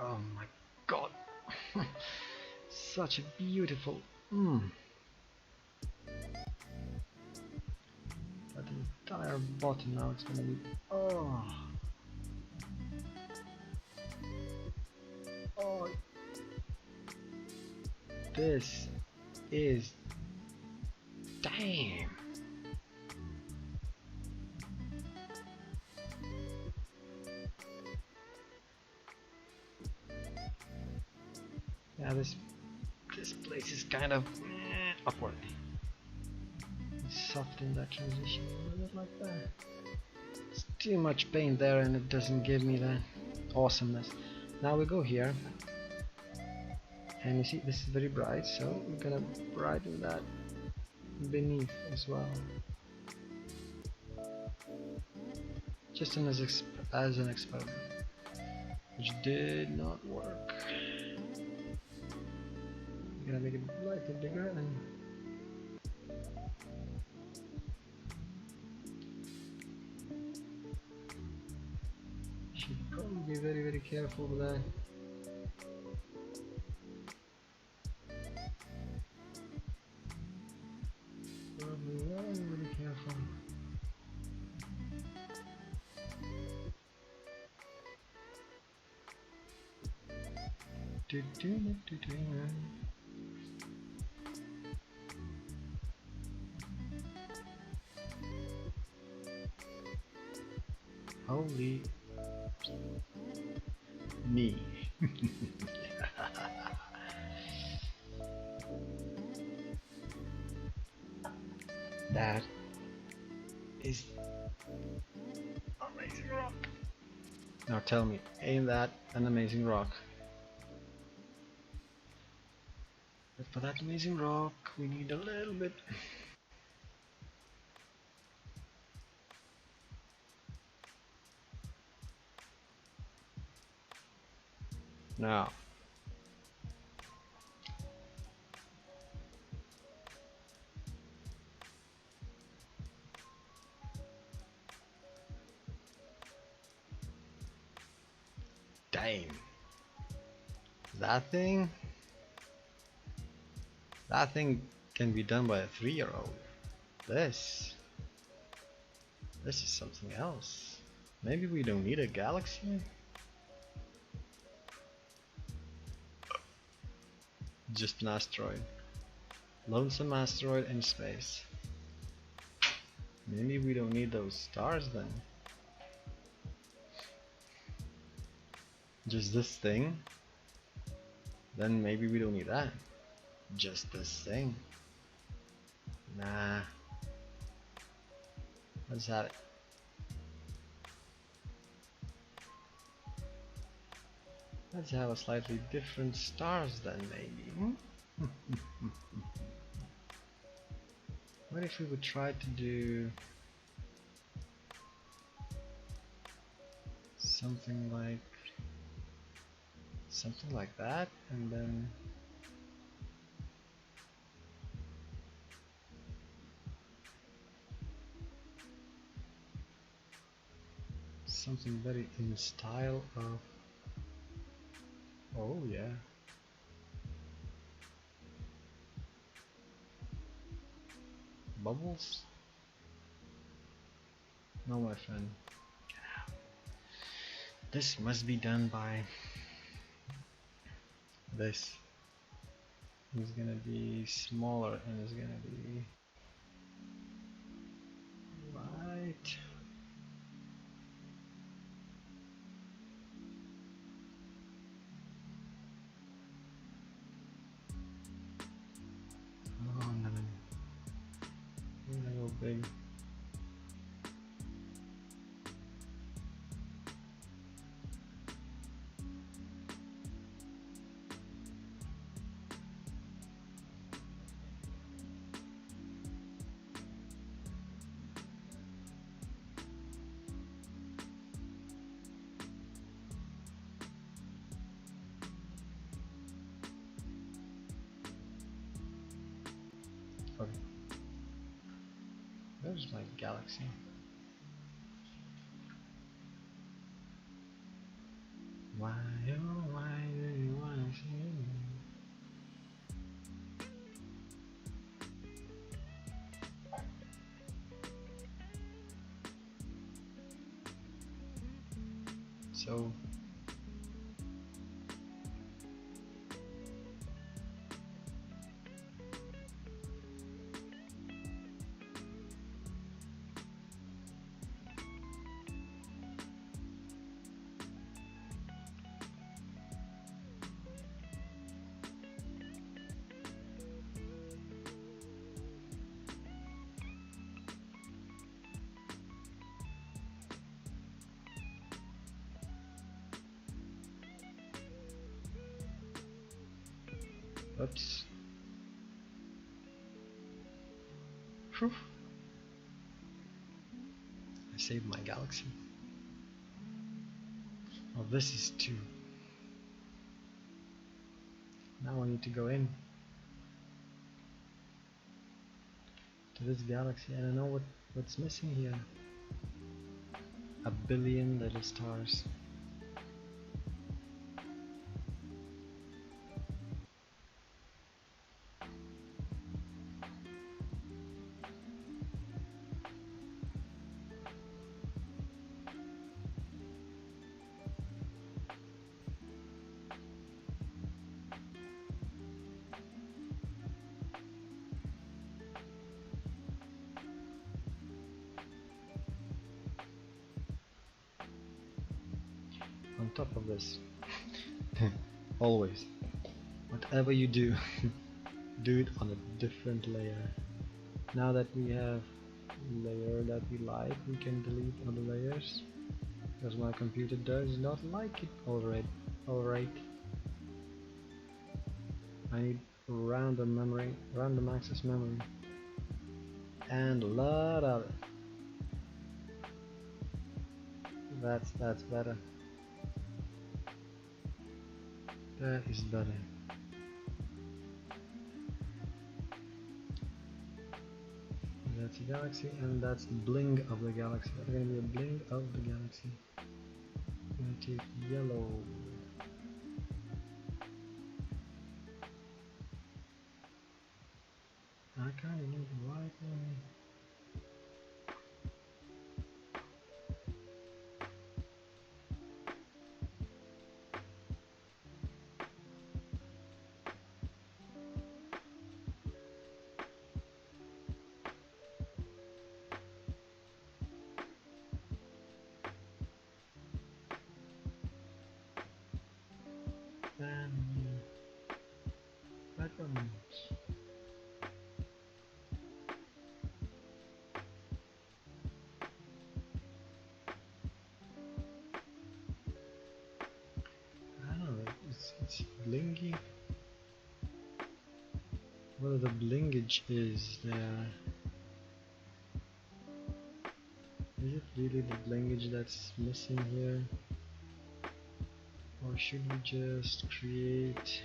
Speaker 1: Oh my god. Such a beautiful. That entire bottom now it's gonna be. Oh. Oh. This is. Damn. Yeah, this place is kind of awkward. Soften that transition a little bit like that. It's too much paint there and it doesn't give me that awesomeness. Now we go here and you see this is very bright, so we're gonna brighten that beneath as well. Just as an experiment, which did not work. I'm gonna make it slightly bigger and should probably be very careful with that. Probably very careful. Holy me. That is amazing rock. Now tell me, ain't that an amazing rock? But for that amazing rock, we need a little bit. Now, damn, that thing can be done by a 3-year-old. This is something else. Maybe we don't need a galaxy. Just an asteroid. Lonesome asteroid in space. Maybe we don't need those stars then. Just this thing. Then maybe we don't need that. Just this thing. Nah. Let's have it. Let's have a slightly different stars then maybe. What if we would try to do something like that, and then something very in style of, oh yeah, bubbles? No, my friend. This must be done by this. It's gonna be smaller and it's gonna be right. Oh no, I'm gonna go big. Okay. Where's my galaxy? Why, oh, why do you wanna see me? So oops. Phew. I saved my galaxy. Oh, this is 2. Now I need to go in to this galaxy, and I know what's missing here. A billion little stars. On top of this, always, whatever you do, do it on a different layer. Now that we have layer that we like, we can delete other layers, because my computer does not like it already. Alright. I need random memory, random access memory, and a lot of it. That's better. That is better. That's a galaxy, and that's bling of the galaxy. That's gonna be a bling of the galaxy. I'm gonna take yellow. I kinda need white one. And red ones. I don't know, it's blingy. Whether the blingage is there. Is it really the blingage that's missing here? Or should we just create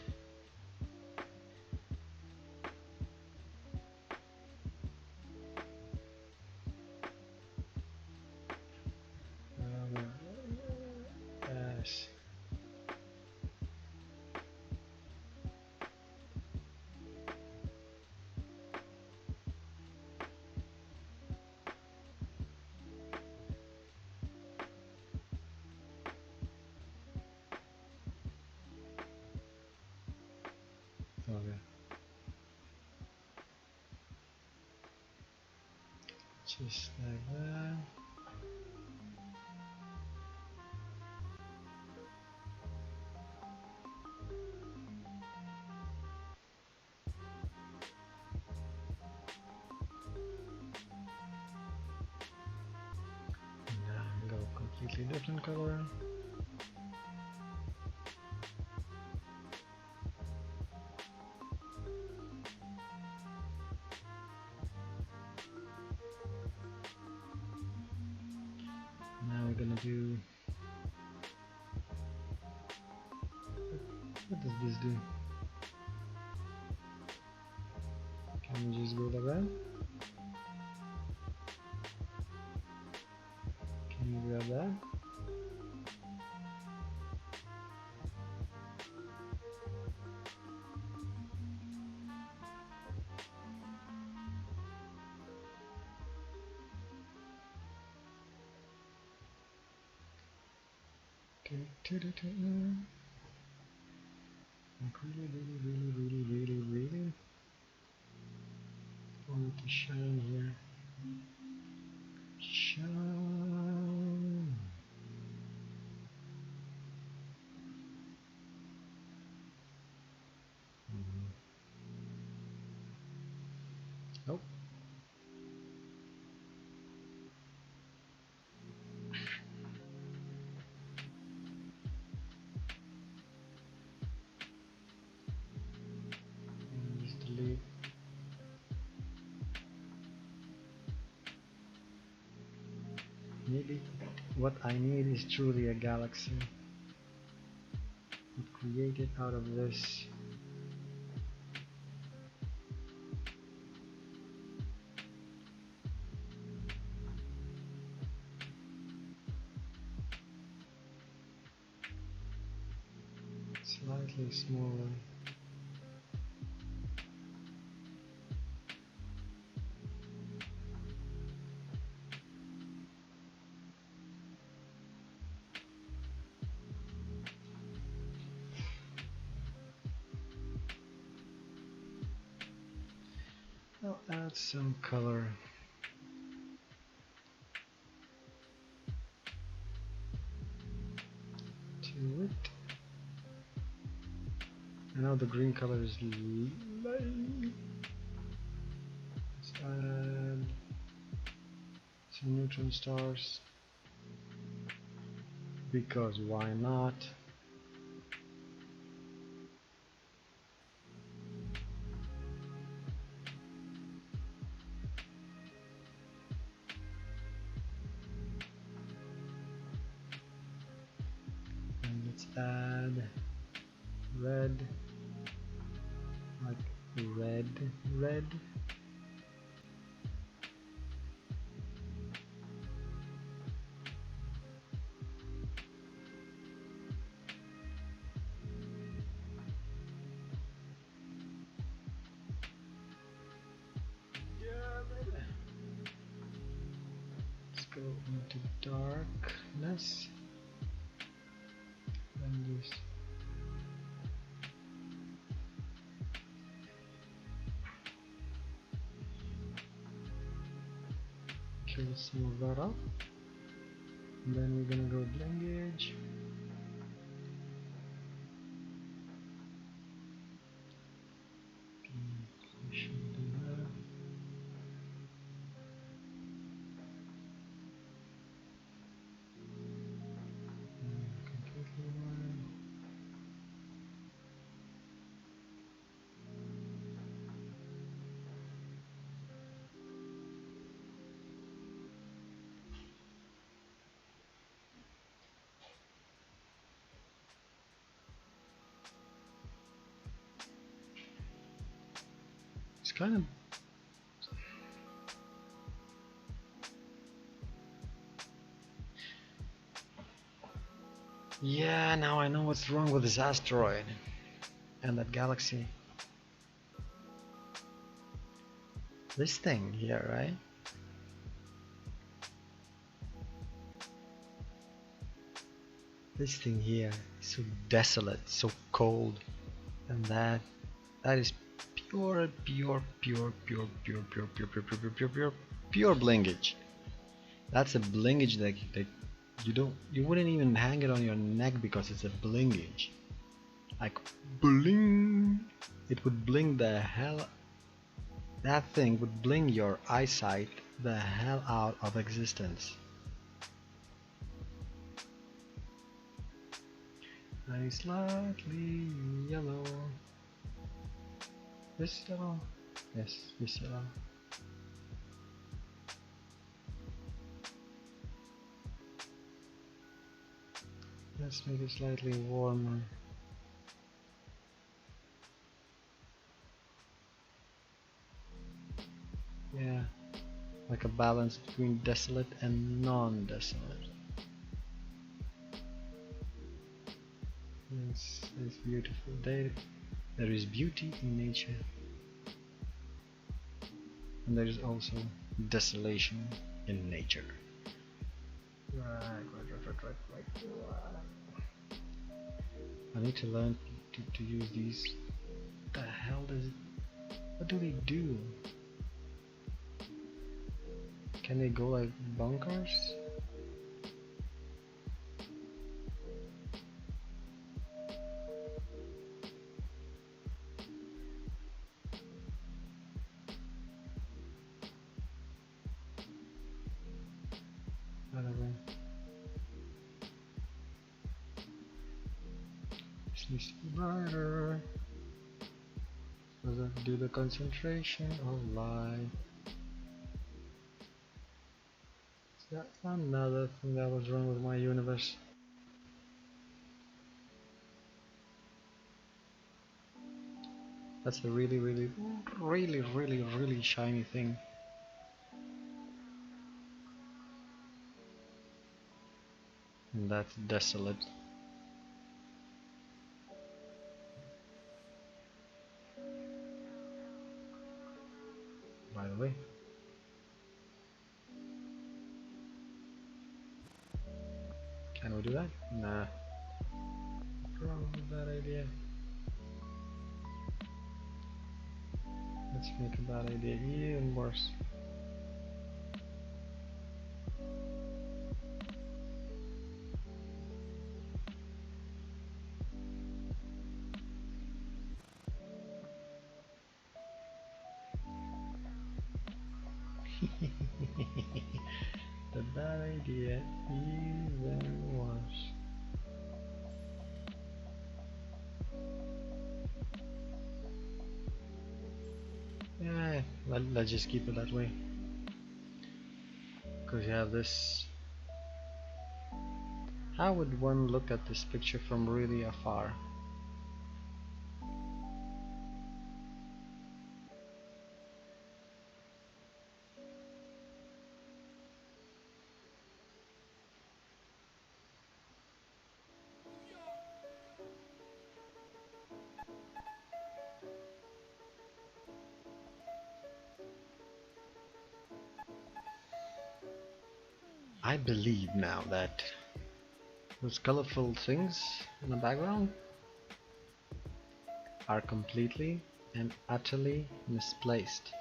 Speaker 1: yes. Okay. Just like that. Now go completely different color. Now we're gonna do. What does this do? Can you just go like that? Can you grab that? Like really want to shine here. Shine. Nope. Just delete. Maybe what I need is truly a galaxy created out of this. Slightly smaller. I'll add some color. To it. I know the green color is light. Let's add some neutron stars. Because why not? And let's add red, like red. Let's go into darkness. And this. Kill some of that up. And then we're gonna go blingage. It's kind of yeah, now I know what's wrong with this asteroid and that galaxy. This thing here, right? This thing here is so desolate, so cold, and that is pure blingage. That's a blingage that you wouldn't even hang it on your neck because it's a blingage. Like bling, it would bling the hell. That thing would bling your eyesight the hell out of existence. Nice, slightly yellow. This yellow? Yes, this yellow. Let's make it slightly warmer. Yeah, like a balance between desolate and non-desolate. It's beautiful. There is beauty in nature, and there is also desolation in nature. Right. I need to learn to use these. What the hell does it? What do they do? Can they go like bunkers? Whatever. This needs to be brighter. Does that do the concentration of light? Is that another thing that was wrong with my universe? That's a really shiny thing. And that's desolate. By the way. Can we do that? Nah. What's wrong with that idea? Let's make a bad idea even worse. The bad idea even worse. Yeah, let's just keep it that way. Because you have this. How would one look at this picture from really afar? I believe now that those colorful things in the background are completely and utterly misplaced.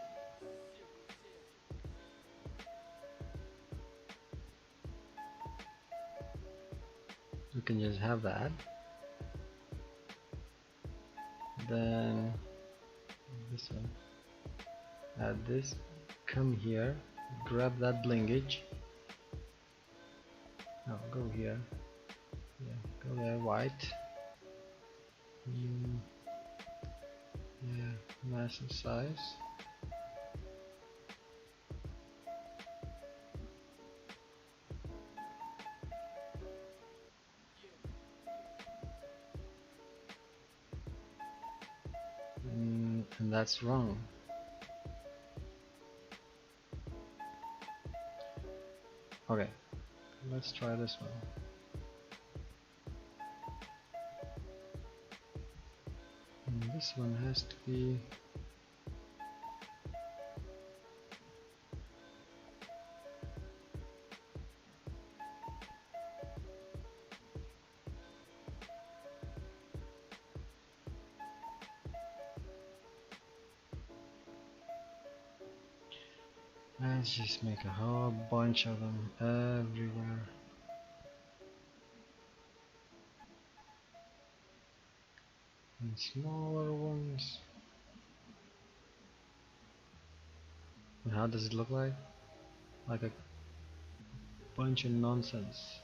Speaker 1: You can just have that. Then this one. Add this. Come here. Grab that blingage. No, go here. Yeah, go there. White. Yeah, massive size. And that's wrong. Okay, let's try this one. And this one has to be let's just make a whole bunch of them everywhere. And smaller ones. And how does it look like? Like a bunch of nonsense.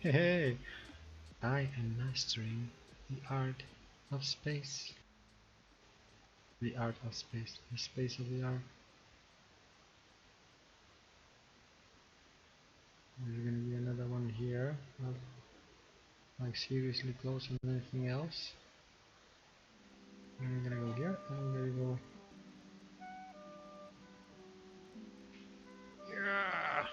Speaker 1: Hey, I am mastering the art of space. The art of space. The space of the art. There's gonna be another one here. Not like seriously closer than anything else. And I'm gonna go here and I'm gonna go. Yeah.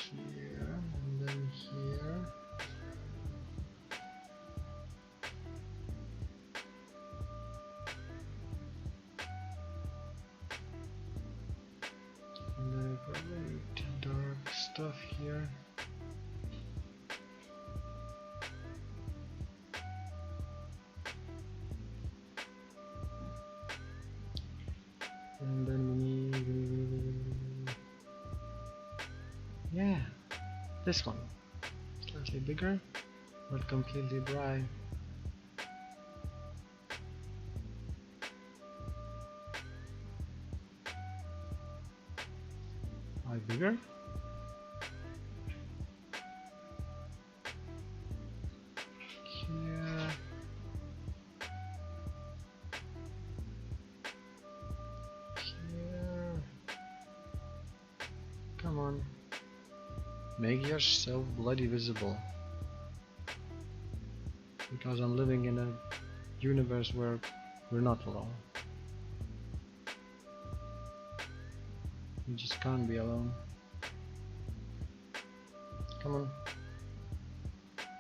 Speaker 1: Here and then here. And then great dark stuff here. And then we need, yeah, this one, slightly bigger, but completely dry. Why bigger? Here. Here. Come on. Make yourself bloody visible. Because I'm living in a universe where we're not alone. You just can't be alone. Come on.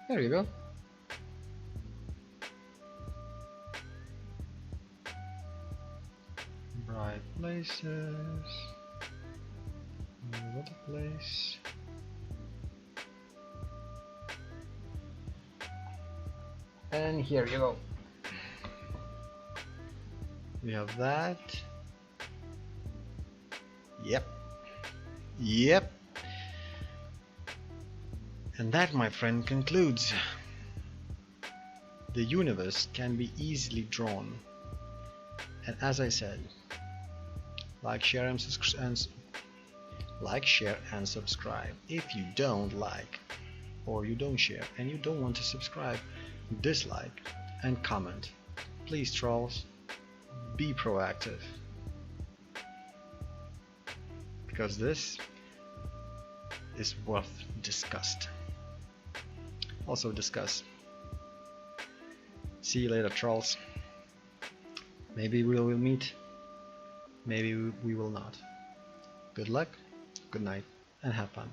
Speaker 1: There you go. Bright places. What a place. And here you go. We have that. Yep. Yep. And that, my friend, concludes. The universe can be easily drawn. And as I said, like, share and subscribe. If you don't like, or you don't share and you don't want to subscribe, dislike and comment. Please, trolls, be proactive. Because this is worth discussed. Also discuss. See you later, trolls. Maybe we will meet. Maybe we will not. Good luck, good night, and have fun.